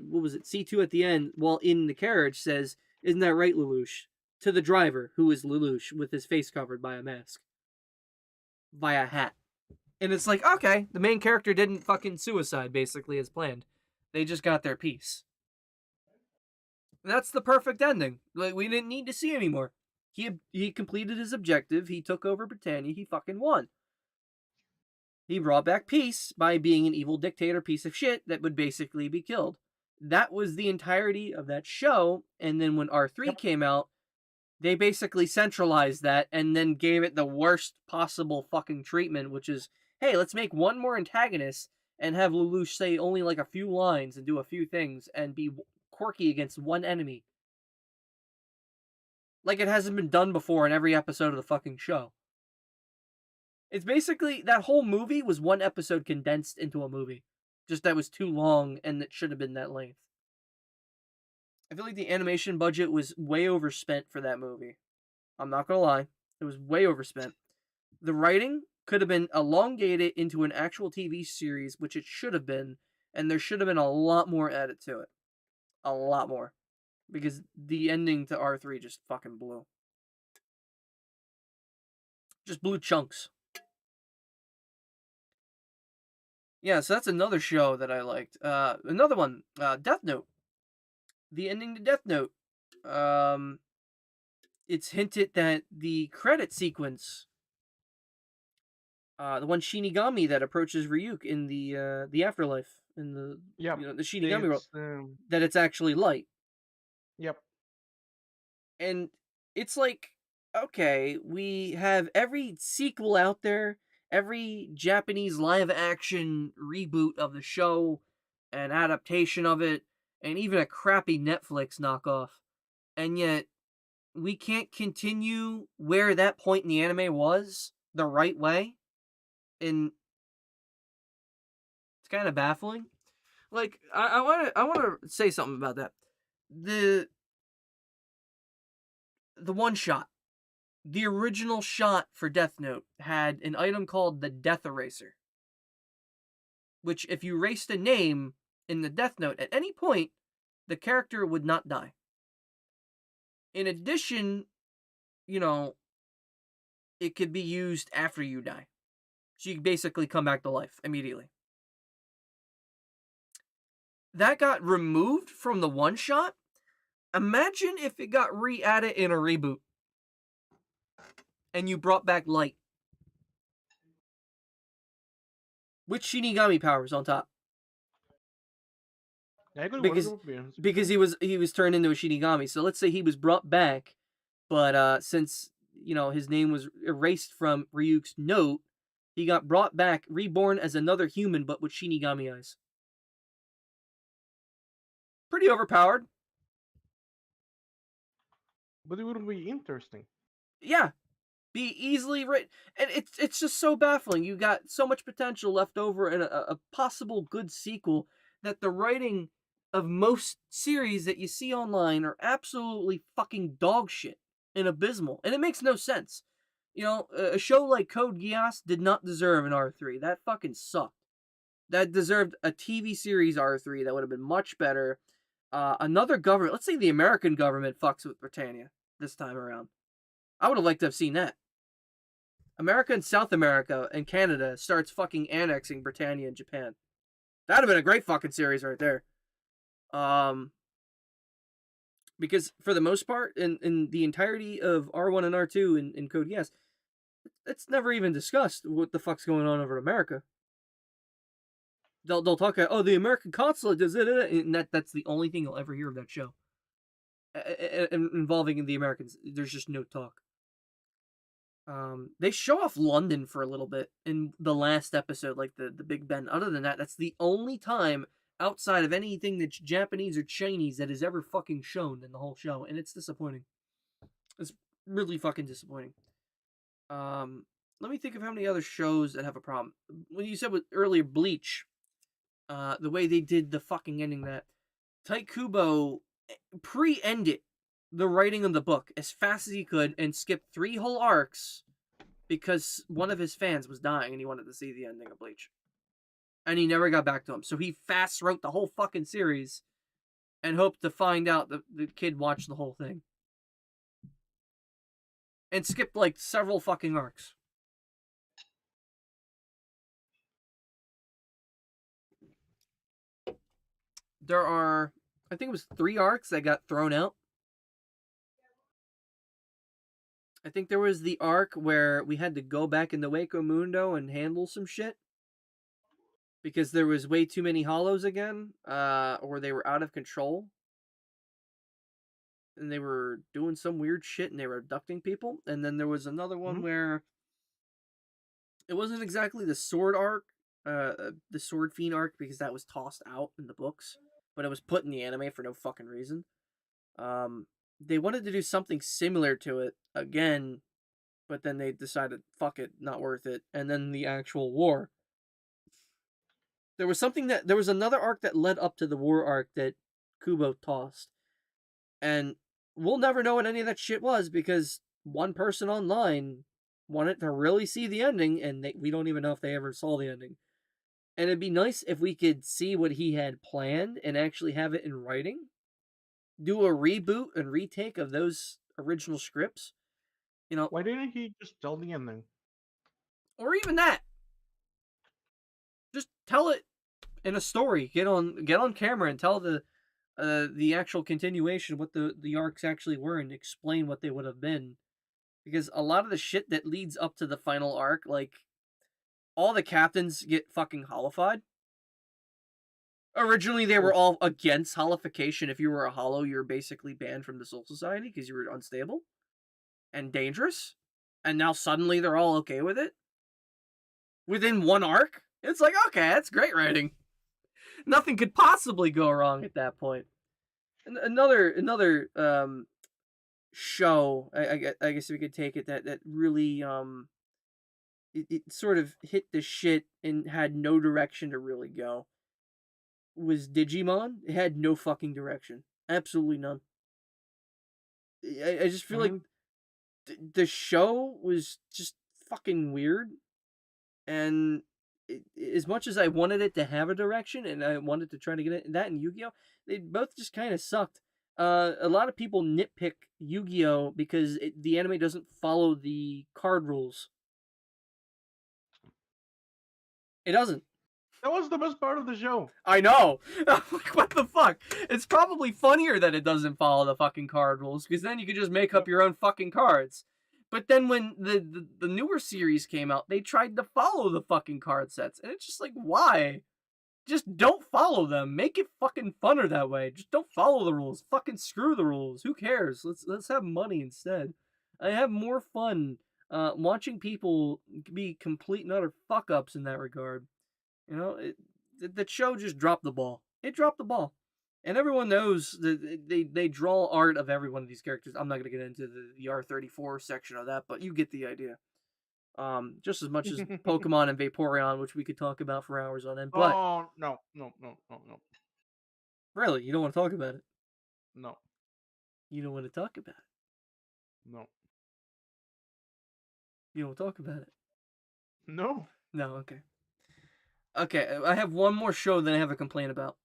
what was it, C2 at the end, while in the carriage, says, "Isn't that right, Lelouch?" to the driver, who is Lelouch with his face covered by a mask, via a hat. And it's like, okay, the main character didn't fucking suicide, basically, as planned. They just got their piece. And that's the perfect ending. Like, we didn't need to see anymore. He completed his objective, he took over Britannia, he fucking won. He brought back peace by being an evil dictator piece of shit that would basically be killed. That was the entirety of that show. And then when R3 Yep. came out, they basically centralized that and then gave it the worst possible fucking treatment, which is, hey, let's make one more antagonist and have Lelouch say only like a few lines and do a few things and be quirky against one enemy. Like it hasn't been done before in every episode of the fucking show. It's basically that whole movie was one episode condensed into a movie. Just that was too long and it should have been that length. I feel like the animation budget was way overspent for that movie. I'm not gonna lie. It was way overspent. The writing could have been elongated into an actual TV series, which it should have been, and there should have been a lot more added to it. A lot more. Because the ending to R3 just fucking blew. Just blew chunks. Yeah, so that's another show that I liked. Another one, Death Note. The ending to Death Note. It's hinted that the credit sequence, the one Shinigami that approaches Ryuk in the afterlife, in the Yep. the Shinigami world, It's that it's actually light. yep. And it's like, okay, we have every sequel out there, every Japanese live action reboot of the show, an adaptation of it, and even a crappy Netflix knockoff. And yet, we can't continue where that point in the anime was the right way. And it's kind of baffling. Like, I want to say something about that. The one shot, the original shot for Death Note had an item called the Death Eraser, which if you erased a name in the Death Note at any point, the character would not die. In addition, you know, it could be used after you die. So you basically come back to life immediately. That got removed from the one shot. Imagine if it got re-added in a reboot and you brought back light with Shinigami powers on top. Yeah, I could work Because with being because he was turned into a Shinigami. So let's say he was brought back, but since his name was erased from Ryuk's note, he got brought back, reborn as another human, but with Shinigami eyes. Pretty overpowered. but it would be interesting. Yeah, be easily written, and it's just so baffling. You got so much potential left over in a possible good sequel that the writing of most series that you see online are absolutely fucking dog shit and abysmal, and it makes no sense. A show like Code Geass did not deserve an R3. That fucking sucked. That deserved a TV series R3 that would have been much better. Another government, let's say the American government fucks with Britannia this time around. I would have liked to have seen that. America and South America and Canada starts fucking annexing Britannia and Japan. That'd have been a great fucking series right there. Because for the most part, in the entirety of R1 and R2 in Code Yes, it's never even discussed what the fuck's going on over in America. They'll talk about, oh, the American consulate does it, and that's the only thing you'll ever hear of that show. Involving the Americans, there's just no talk. They show off London for a little bit in the last episode, like the Big Ben. Other than that, that's the only time outside of anything that's Japanese or Chinese that is ever fucking shown in the whole show, and it's disappointing. It's really fucking disappointing. Let me think of how many other shows that have a problem. When you said with earlier Bleach, the way they did the fucking ending, that Tite Kubo pre-ended the writing of the book as fast as he could and skipped 3 whole arcs because one of his fans was dying and he wanted to see the ending of Bleach. And he never got back to him. So he fast wrote the whole fucking series and hoped to find out that the kid watched the whole thing. And skipped like several fucking arcs. There are, I think it was 3 arcs that got thrown out. I think there was the arc where we had to go back into Waco Mundo and handle some shit. because there was way too many hollows again, or they were out of control and they were doing some weird shit and they were abducting people. And then there was another one Hmm. where it wasn't exactly the sword arc, the sword fiend arc, because that was tossed out in the books, but it was put in the anime for no fucking reason. Um, they wanted to do something similar to it again, but then they decided, fuck it, not worth it. And then the actual war. There was another arc that led up to the war arc that Kubo tossed, and we'll never know what any of that shit was because one person online wanted to really see the ending, and we don't even know if they ever saw the ending. And it'd be nice if we could see what he had planned and actually have it in writing. Do a reboot and retake of those original scripts, you know, Why didn't he just tell the ending? or even that. Just tell it in a story. Get on camera and tell the actual continuation, what the arcs actually were, and explain what they would have been. Because a lot of the shit that leads up to the final arc, like all the captains get fucking holified. Originally, they were Oof. all against holification. If you were a hollow, you were basically banned from the Soul Society because you were unstable and dangerous. And now suddenly they're all okay with it within one arc. It's like, okay, that's great writing. Nothing could possibly go wrong at that point. Another show, I guess we could take it, that really it sort of hit the shit and had no direction to really go, was Digimon. It had no fucking direction. Absolutely none. I just I feel like mean, the show was just fucking weird. And as much as I wanted it to have a direction and I wanted to try to get it, that and Yu Gi Oh, they both just kind of sucked. A lot of people nitpick Yu Gi Oh because the anime doesn't follow the card rules. It doesn't. that was the best part of the show. I know. Like, what the fuck? It's probably funnier that it doesn't follow the fucking card rules, because then you could just make up Yep. your own fucking cards. But then when the newer series came out, they tried to follow the fucking card sets, and it's just like, why? Just don't follow them. Make it fucking funner that way. Just don't follow the rules. Fucking screw the rules. Who cares? Let's have money instead. I have more fun watching people be complete and utter fuck ups in that regard. You know, the show just dropped the ball. It dropped the ball, and everyone knows that they draw art of every one of these characters. I'm not gonna get into the R34 section of that, but you get the idea. Just as much as Pokemon and Vaporeon, which we could talk about for hours on end. But Oh no, no, no, no, no, really, you don't want to talk about it. no, You don't want to talk about it. no, You don't want to talk about it. no. No, okay. Okay, I have one more show that I have a complaint about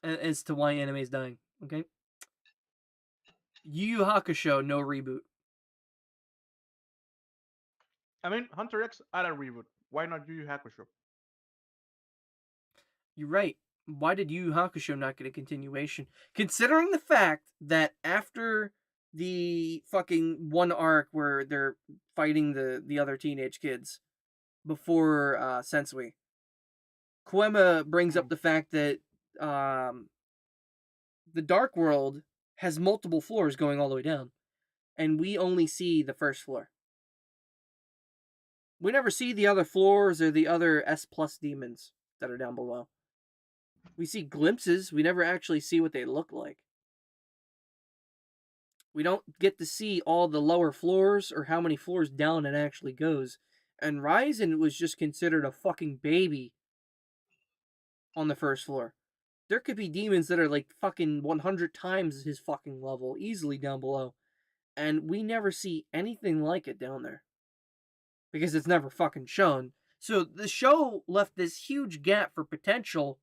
as to why anime is dying. Okay, Yu Yu Hakusho, no reboot. I mean, Hunter X had a reboot. Why not Yu Yu Hakusho? You're right. Why did Yu Yu Hakusho not get a continuation? Considering the fact that after the fucking one arc where they're fighting the other teenage kids before Sensui, Koema brings up Mm. the fact that the Dark World has multiple floors going all the way down, and we only see the first floor. We never see the other floors or the other S plus demons that are down below. We see glimpses. We never actually see what they look like. We don't get to see all the lower floors or how many floors down it actually goes. And Ryzen was just considered a fucking baby on the first floor. There could be demons that are like fucking 100 times his fucking level easily down below. And we never see anything like it down there. Because it's never fucking shown. So the show left this huge gap for potential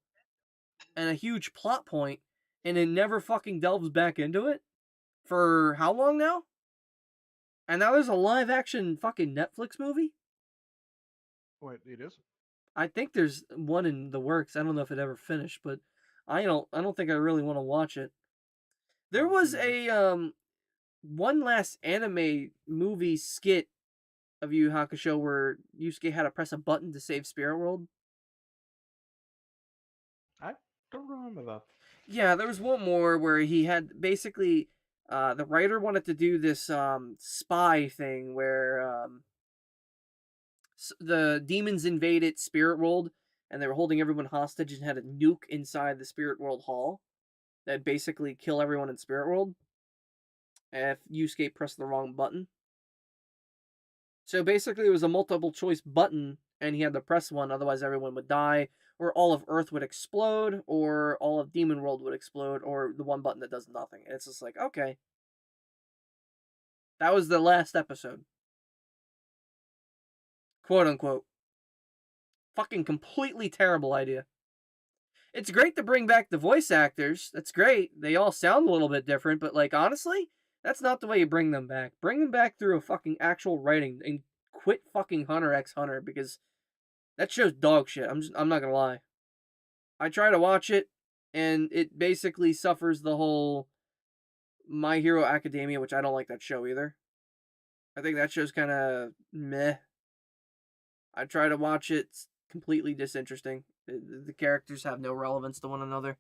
and a huge plot point, and it never fucking delves back into it for how long now? And now there's a live action fucking Netflix movie. Wait, it is? I think there's one in the works. I don't know if it ever finished, but I don't think I really want to watch it. There Oh, was me neither. a one last anime movie skit of Yu Yu Hakusho where Yusuke had to press a button to save Spirit World. Don't remember that. Yeah, there was one more where he had basically the writer wanted to do this spy thing where the demons invaded spirit world and they were holding everyone hostage and had a nuke inside the spirit world hall that basically kill everyone in spirit world if Yusuke pressed the wrong button. So basically it was a multiple choice button and he had to press one, otherwise everyone would die, or all of Earth would explode, or all of Demon World would explode, or the one button that does nothing. And it's just like, okay. That was the last episode. Quote unquote. Fucking completely terrible idea. It's great to bring back the voice actors. That's great. They all sound a little bit different, but like honestly, that's not the way you bring them back. Bring them back through a fucking actual writing and quit fucking Hunter x Hunter because that show's dog shit. I'm not gonna lie. I try to watch it, and it basically suffers the whole My Hero Academia, which I don't like that show either. I think that show's kind of meh. I try to watch it. It's completely disinteresting. The characters have no relevance to one another.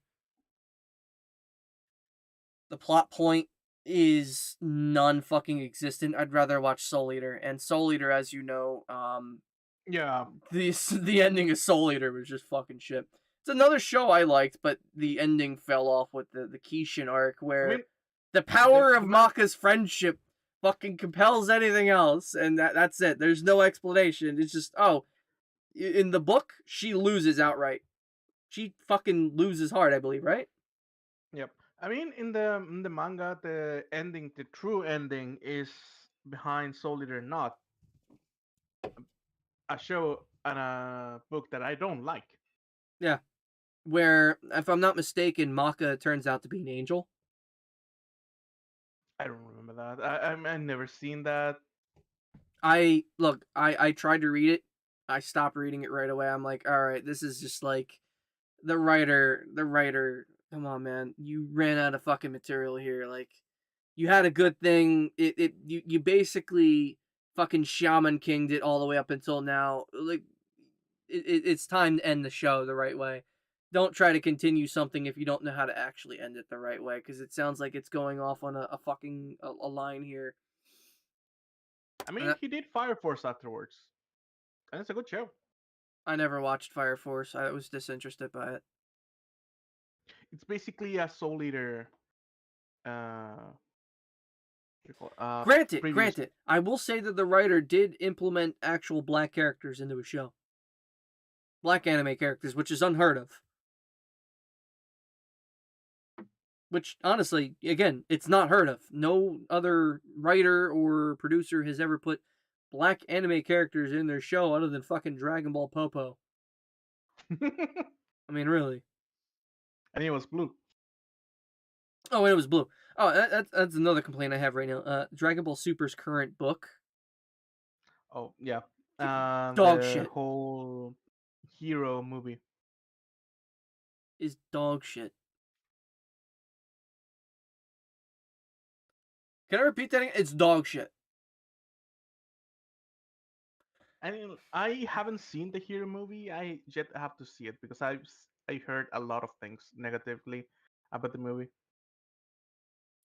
The plot point is non fucking existent. I'd rather watch Soul Eater. And Soul Eater, as you know, Yeah, the ending of Soul Eater was just fucking shit. It's another show I liked, but the ending fell off with the Kishin arc, I where mean the power the of man. Maka's friendship fucking compels anything else, and that's it. There's no explanation. It's just in the book she loses outright. She fucking loses hard, I believe, right? Yep. I mean, in the manga, the ending, the true ending, is behind Soul Eater Not, a show and a book that I don't like. Yeah. Where, if I'm not mistaken, Maka turns out to be an angel. I don't remember that. I never seen that. I tried to read it. I stopped reading it right away. I'm like, all right, this is just like the writer. Come on, man, you ran out of fucking material here. Like, you had a good thing. You basically fucking Shaman Kinged it all the way up until now. Like, it's time to end the show the right way. Don't try to continue something if you don't know how to actually end it the right way, because it sounds like it's going off on a fucking a line here. I And mean, he did Fire Force afterwards, and it's a good show. I never watched Fire Force. I was disinterested by it. It's basically a Soul Eater. What do you call it? Granted, Previous. granted, I will say that the writer did implement actual black characters into a show. Black anime characters, which is unheard of. Which, honestly, again, it's not heard of. No other writer or producer has ever put black anime characters in their show other than fucking Dragon Ball Popo. And I mean, really. he was blue. Oh, and it was blue. Oh, that's another complaint I have right now. Dragon Ball Super's current book, Oh yeah. dog The shit, whole hero movie. is dog shit. Can I repeat that again? It's dog shit. I mean, I haven't seen the hero movie. I yet have to see it because I heard a lot of things negatively about the movie.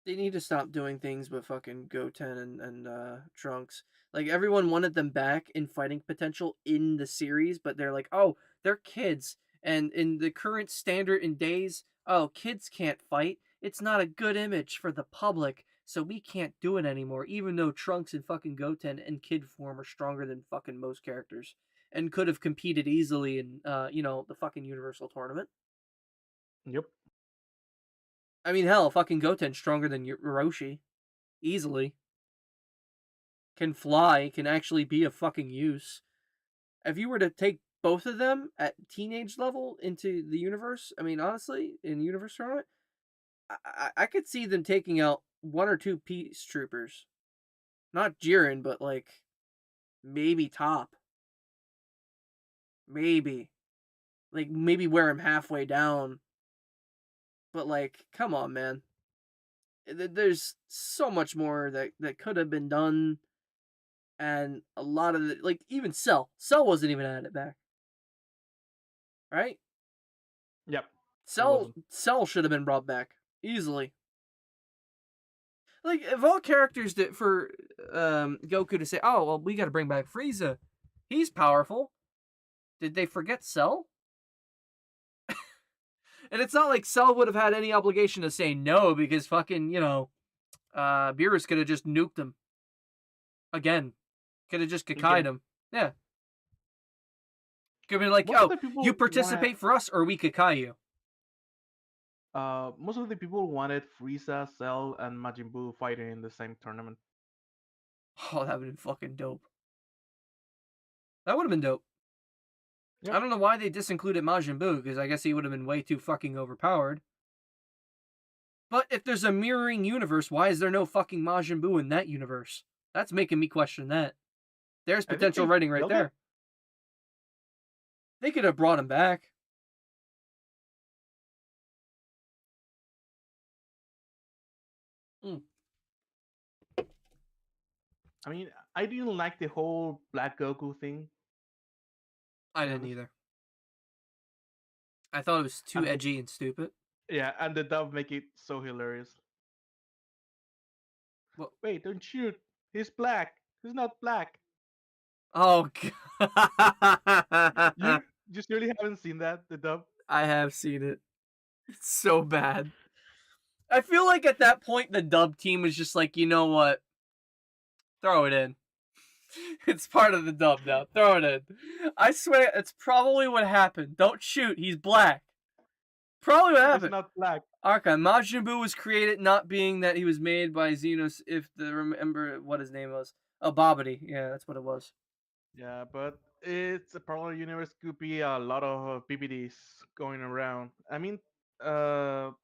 They need to stop doing things with fucking Goten and Trunks. Like, everyone wanted them back in fighting potential in the series, but they're like, oh, they're kids. And in the current standard in days, oh, kids can't fight. It's not a good image for the public, so we can't do it anymore. Even though Trunks and fucking Goten in kid form are stronger than fucking most characters and could have competed easily in the fucking Universal Tournament. Yep. I mean, hell, fucking Goten's stronger than Hiroshi easily. Can fly, can actually be of fucking use. If you were to take both of them at teenage level into the universe, I mean, honestly, in the universe tournament, I could see them taking out one or two peace troopers. Not Jiren, but like maybe Top. Maybe. Like maybe wear him halfway down. But like, come on, man. There's so much more that could have been done, and a lot of the like even Cell wasn't even at it back, right? Yep. It wasn't. Cell should have been brought back easily. Like of all characters that for Goku to say, "Oh, well, we got to bring back Frieza. He's powerful." Did they forget Cell? And it's not like Cell would have had any obligation to say no because fucking, Beerus could have just nuked him again. Could have just Kakai'd Again, him. Yeah. Could be like, most of "Oh, the you people wanted. participate for us or we Kakai you." Most of the people wanted Frieza, Cell, and Majin Buu fighting in the same tournament. Oh, that would have been fucking dope. That would have been dope. I Yep. don't know why they disincluded Majin Buu, because I guess he would have been way too fucking overpowered. But if there's a mirroring universe, why is there no fucking Majin Buu in that universe? That's making me question that. There's I think potential they writing right killed it. there. They could have brought him back. Mm, I mean, I didn't like the whole Black Goku thing. I To be didn't honest. either. I thought it was too And the, edgy and stupid. yeah, and the dub make it so hilarious. Well, Wait, don't shoot. He's black. He's not black. oh You god. just really haven't seen that the dub. I have seen it. It's so bad. I feel like at that point the dub team was just like, you know what? Throw it in. It's part of the dub now. Throw it in. I swear, it's probably what happened. Don't shoot. He's black. Probably what He's happened. not black. Okay, Majin Buu was created not being that he was made by Xenos. If the remember what his name was, oh Bobbity. Yeah, that's what it was. Yeah, but it's a parallel universe. Could be a lot of PPDs going around. I mean,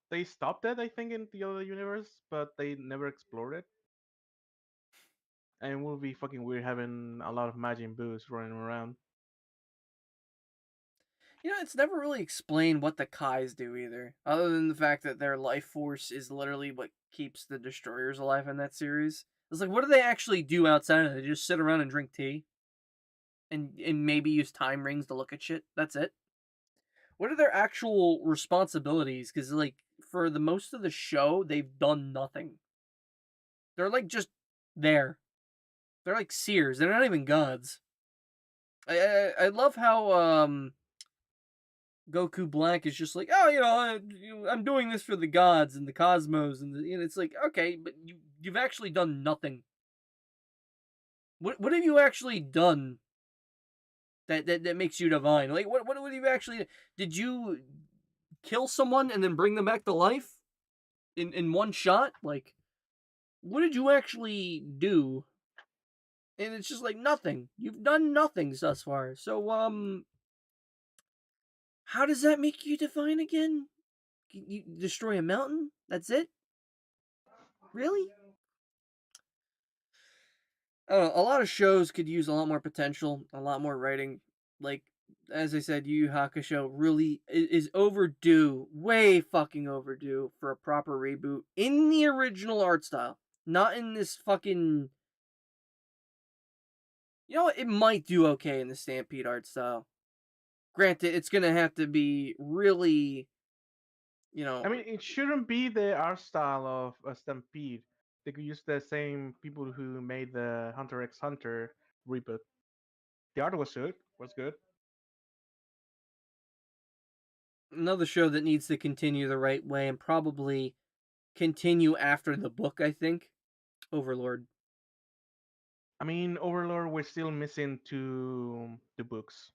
they stopped it, I think, in the other universe, but they never explored it. And it would be fucking weird having a lot of Majin Boos running around. It's never really explained what the Kais do either, other than the fact that their life force is literally what keeps the destroyers alive in that series. It's like, what do they actually do outside of it? They just sit around and drink tea, and maybe use time rings to look at shit. That's it. What are their actual responsibilities? Because like for the most of the show, they've done nothing. They're like just there. They're like seers. They're not even gods. I love how Goku Black is just like, oh, I'm doing this for the gods and the cosmos, and it's like, okay, but you've actually done nothing. What have you actually done that makes you divine? Like, what have you actually? Did you kill someone and then bring them back to life in one shot? Like, what did you actually do? And it's just like nothing. You've done nothing thus far. So how does that make you divine again? You destroy a mountain? That's it? Really? I don't know. A lot of shows could use a lot more potential, a lot more writing. Like, as I said, Yu Yu Hakusho really is overdue, way fucking overdue for a proper reboot in the original art style. Not in this fucking. It might do okay in the Stampede art style. Granted, it's gonna have to be really, you I know, mean, it shouldn't be the art style of a Stampede. They could use the same people who made the Hunter x Hunter reboot. The art was good. Was good. another show that needs to continue the right way and probably continue after the book, I think. Overlord. I mean, Overlord, we're still missing two books,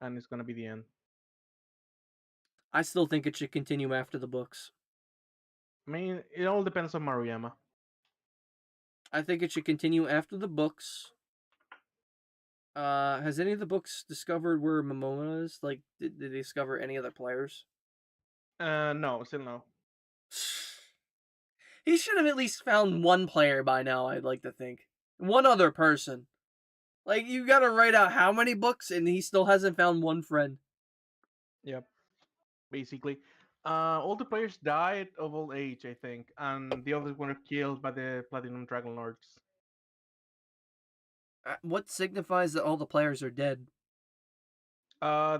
and it's gonna be the end. I still think it should continue after the books. I mean, it all depends on Maruyama. I think it should continue after the books. Has any of the books discovered where Momona is? Like, did they discover any other players? No, still no. He should have at least found one player by now, I'd like to think. One other person. Like, you gotta write out how many books, and he still hasn't found one friend. Yep, basically. All the players died of old age, I think, and the others were killed by the Platinum Dragon Lords. What signifies that all the players are dead?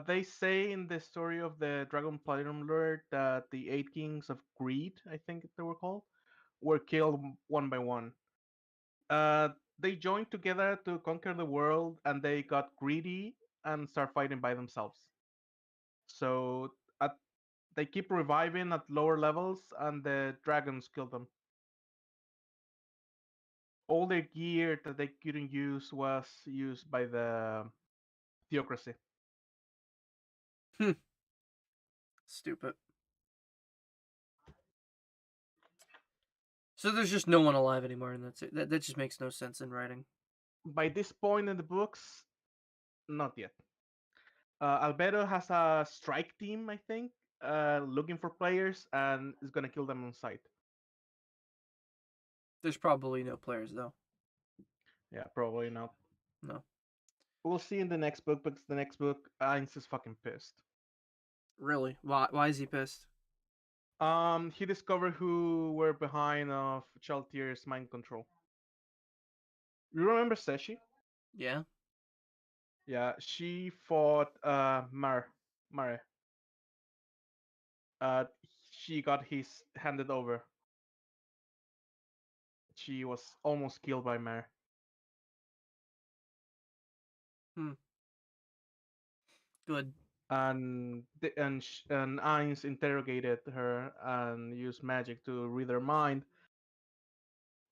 They say in the story of the Dragon Platinum Lord that the eight kings of greed, I think they were called, were killed one by one. Uh, they joined together to conquer the world, and they got greedy and start fighting by themselves. So they keep reviving at lower levels, and the dragons kill them. All their gear that they couldn't use was used by the theocracy. Hmm. Stupid. So there's just no one alive anymore, and that's it. That just makes no sense in writing. By this point in the books, not yet. Albedo has a strike team, I think, looking for players and is gonna kill them on sight. There's probably no players though. Yeah, probably not. No. We'll see in the next book, because the next book, Ainz is fucking pissed. Really? Why is he pissed? He discovered who were behind of Chaltier's mind control. You remember Seshi? Yeah. Yeah, she fought Mare. Uh, she got his handed over. She was almost killed by Mare. Hmm. Good. And Ainz interrogated her and used magic to read her mind.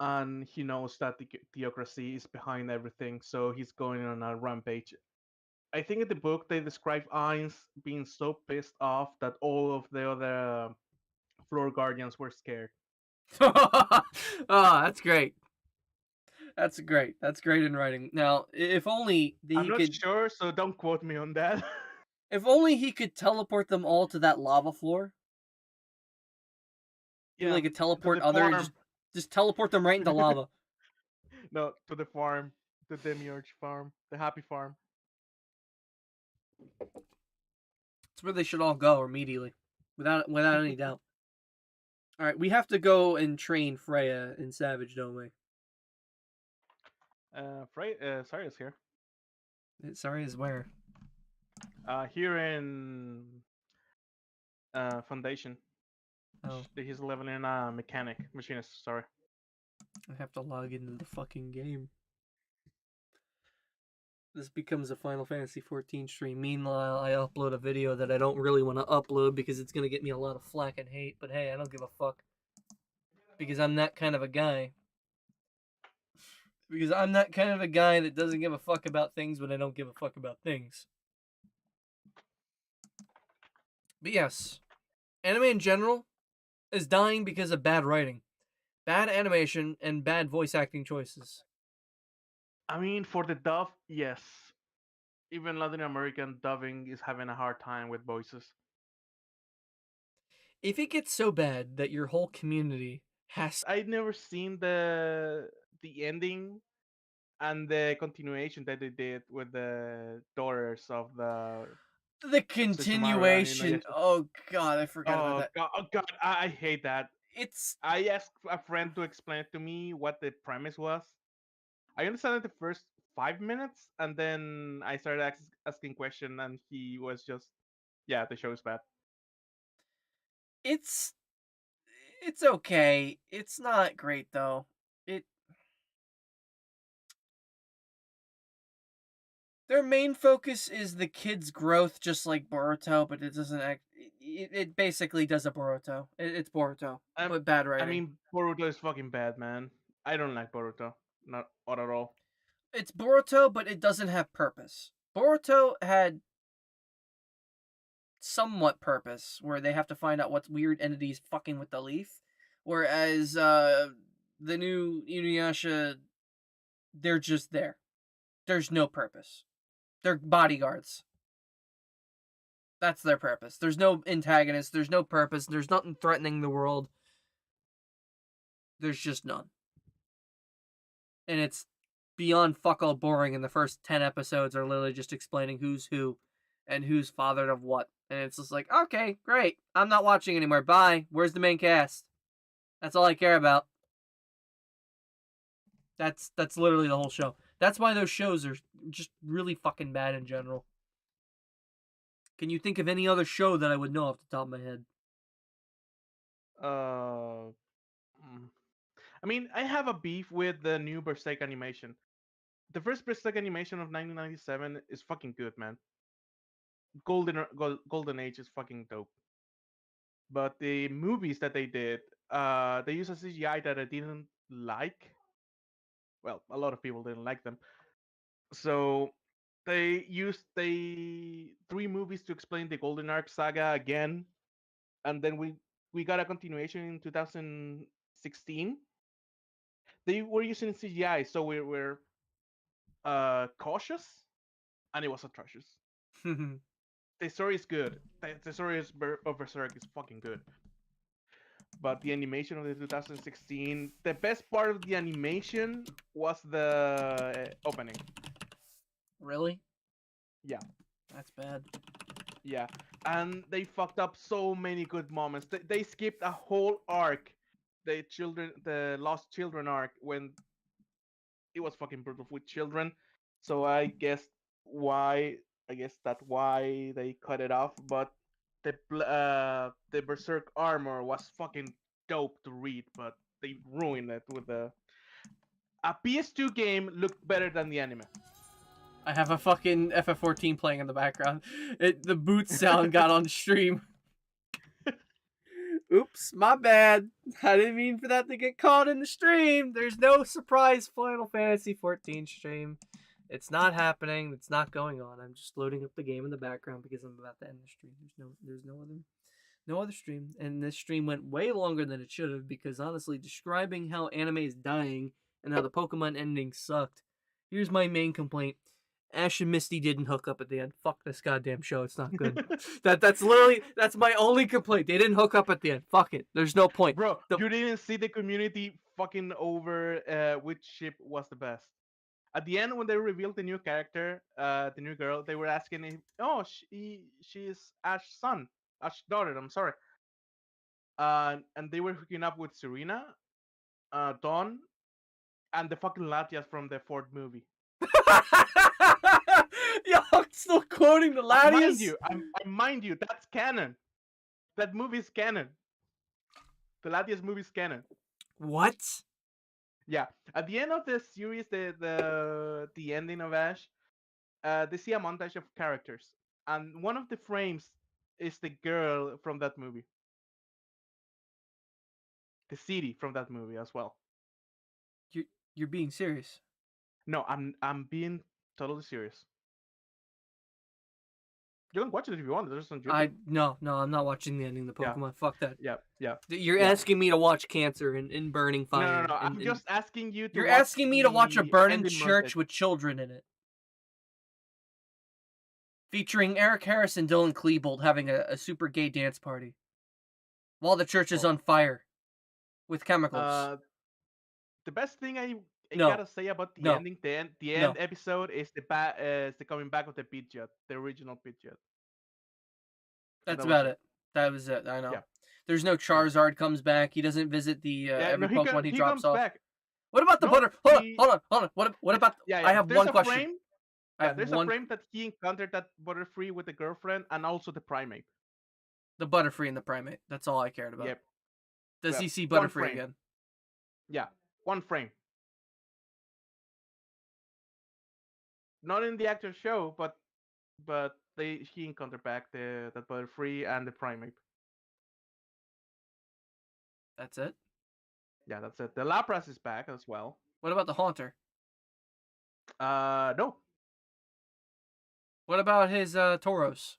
And he knows that the theocracy is behind everything, so he's going on a rampage. I think in the book they describe Ainz being so pissed off that all of the other floor guardians were scared. Oh, that's great. That's great. That's great in writing. Now, if only I'm he not could. sure, so don't quote me on that. If only he could teleport them all to that lava floor. Do Yeah, like a to teleport the other and farm. just teleport them right into lava. No, to the farm, the Demiurge farm, the Happy Farm. That's where they should all go immediately, without any doubt. All right, we have to go and train Freya in Savage, don't we? Sorry, is here. Sorry, is where? Here in Foundation. Oh, He's leveling a mechanic, machinist. Sorry. I have to log into the fucking game. This becomes a Final Fantasy 14 stream. Meanwhile, I upload a video that I don't really want to upload because it's gonna get me a lot of flack and hate. But hey, I don't give a fuck because I'm that kind of a guy. Because I'm that kind of a guy that doesn't give a fuck about things when I don't give a fuck about things. But yes, anime in general is dying because of bad writing, bad animation, and bad voice acting choices. I mean, for the dub, yes. Even Latin American dubbing is having a hard time with voices. If it gets so bad that your whole community has I'd never seen the ending and the continuation that they did with the daughters of the the Sesshomaru and continuation, Inuyasha. oh god, I forgot about that. Oh god, I hate that. It's I asked a friend to explain to me what the premise was. I understand the first 5 minutes, and then I started asking questions, and he was just, "Yeah, the show is bad." it's it's okay. It's not great though. It Their main focus is the kid's growth, just like Boruto, but it doesn't act. It basically does a Boruto. It's Boruto, Um, but bad I writing. mean, Boruto is fucking bad, man. I don't like Boruto, not at all. It's Boruto, but it doesn't have purpose. Boruto had somewhat purpose, where they have to find out what weird entities fucking with the leaf, whereas the new Inuyasha, they're just there. There's no purpose. They're bodyguards. That's their purpose. There's no antagonist. There's no purpose. There's nothing threatening the world. There's just none. And it's beyond fuck all boring. And the first 10 episodes are literally just explaining who's who and who's fathered of what. And it's just like, okay, great. I'm not watching anymore. Bye. Where's the main cast? That's all I care about. That's literally the whole show. That's why those shows are just really fucking bad in general. Can you think of any other show that I would know off the top of my head? Uh, mm. I mean, I have a beef with the new Berserk animation. The first Berserk animation of 1997 is fucking good, man. Golden Age is fucking dope. But the movies that they did, they use a CGI that I didn't like. Well, a lot of people didn't like them. So they used the three movies to explain the Golden Arc saga again, and then we got a continuation in 2016. They were using CGI, so we were cautious, and it was atrocious. The story is good. The story of Berserk is fucking good. But the animation of the 2016, the best part of the animation was the opening. Really? Yeah, That's bad. yeah. And they fucked up so many good moments. They skipped a whole arc, the lost children arc, when it was fucking brutal with children. So I guess that's why they cut it off. But the Berserk armor was fucking dope to read, but they ruined it with a PS2 game looked better than the anime. I have a fucking FF14 playing in the background. The boot sound got on stream. Oops, my bad. I didn't mean for that to get caught in the stream. There's no surprise Final Fantasy 14 stream. It's not happening. It's not going on. I'm just loading up the game in the background because I'm about to end the stream. There's no other stream, and this stream went way longer than it should have because honestly, describing how anime is dying and how the Pokemon ending sucked. Here's my main complaint. Ash and Misty didn't hook up at the end. Fuck this goddamn show. It's not good. That's my only complaint. They didn't hook up at the end. Fuck it. There's no point. Bro, you didn't see the community fucking over which ship was the best. At the end, when they revealed the new character, the new girl, they were asking if, oh, she's Ash's son, Ash's daughter. I'm sorry. And they were hooking up with Serena, Dawn, and the fucking Latias from the fourth movie. Yo, I'm still quoting the Latias. Mind you, that's canon. That movie is canon. The Latias movie is canon. What? Yeah. At the end of the series, the ending of Ash, they see a montage of characters, and one of the frames is the girl from that movie, the city from that movie as well. You're being serious? No, I'm being totally serious. You can watch it if you want. There's on YouTube. No, I'm not watching the ending of the Pokemon. Yeah. Fuck that. Yeah. You're asking me to watch Cancer and Burning Fire. No. I'm just asking you to. You're asking me to watch a burning church with children in it, featuring Eric Harris and Dylan Klebold having a super gay dance party while the church is on fire with chemicals. The best thing I gotta say about the ending, the end episode is the coming back of the Pidgeot, the original Pidgeot. That's about it. That was it. I know. Yeah. There's no Charizard comes back. He doesn't visit the every Pokemon he drops off. Back. What about the butter? Hold on. What about? Yeah, I have one question. There's a frame that he encountered that Butterfree with the girlfriend and also the Primate. The Butterfree and the Primate. That's all I cared about. Yep. Does he see Butterfree again? Yeah, one frame. Not in the actual show, but he encountered back the Butterfree and the Primate. That's it? Yeah, that's it. The Lapras is back as well. What about the Haunter? No. What about his Tauros?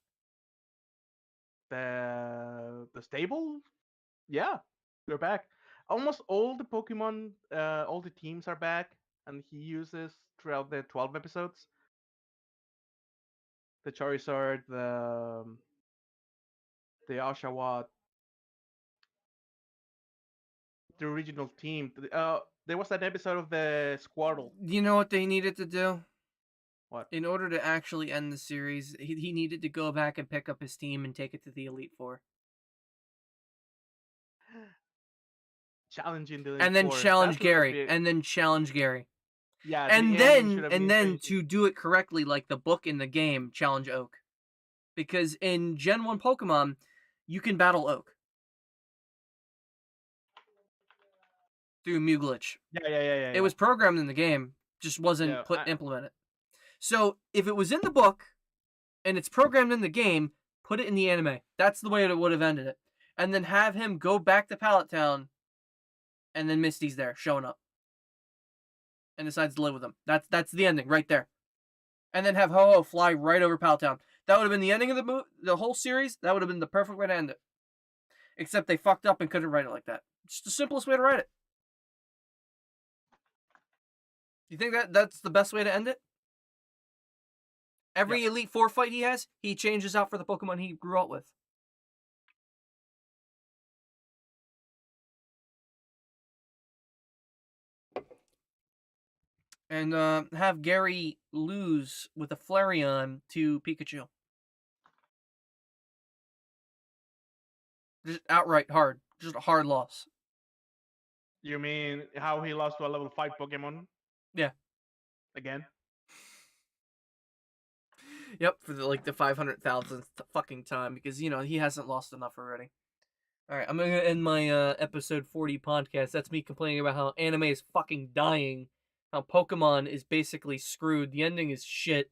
The stable? Yeah, they're back. Almost all the Pokemon, all the teams are back, and he uses throughout the 12 episodes. The Charizard, the Oshawott, the original team. There was an episode of the Squirtle. You know what they needed to do? What? In order to actually end the series, he needed to go back and pick up his team and take it to the Elite Four. Challenging the Elite and then Four. challenge Gary. And then challenge Gary. Yeah. And then to do it correctly, like the book in the game, challenge Oak. because in Gen 1 Pokemon, you can battle Oak through Mew Glitch. It Yeah. was programmed in the game, just wasn't Yeah, put implemented. So if it was in the book and it's programmed in the game, put it in the anime. That's the way it would have ended it. And then have him go back to Pallet Town, and then Misty's there, showing up, and decides to live with him. That's the ending right there. And then have Ho-Oh fly right over Pallet Town. That would have been the ending of the whole series. That would have been the perfect way to end it. Except they fucked up and couldn't write it like that. It's the simplest way to write it. You think that's the best way to end it? yep. Every Elite Four fight he has, he changes out for the Pokemon he grew up with. And have Gary lose with a Flareon to Pikachu. Just outright hard. Just a hard loss. You mean how he lost to a level 5 Pokemon Yeah. again? Yep, for the 500,000th fucking time, because he hasn't lost enough already. All right, I'm gonna end my episode 40 podcast. That's me complaining about how anime is fucking dying, how Pokemon is basically screwed. The ending is shit.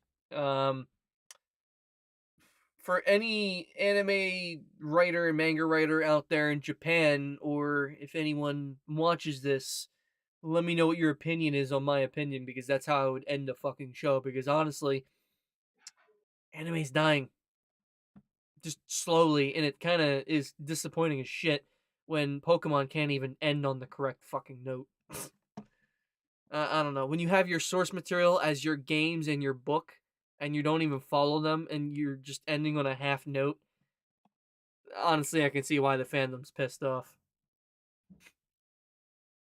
For any anime writer and manga writer out there in Japan, or if anyone watches this, let me know what your opinion is on my opinion, because that's how I would end a fucking show. Because honestly, anime's dying just slowly, and it kind of is disappointing as shit when Pokemon can't even end on the correct fucking note. I don't know. When you have your source material as your games and your book, and you don't even follow them, and you're just ending on a half note, honestly, I can see why the fandom's pissed off.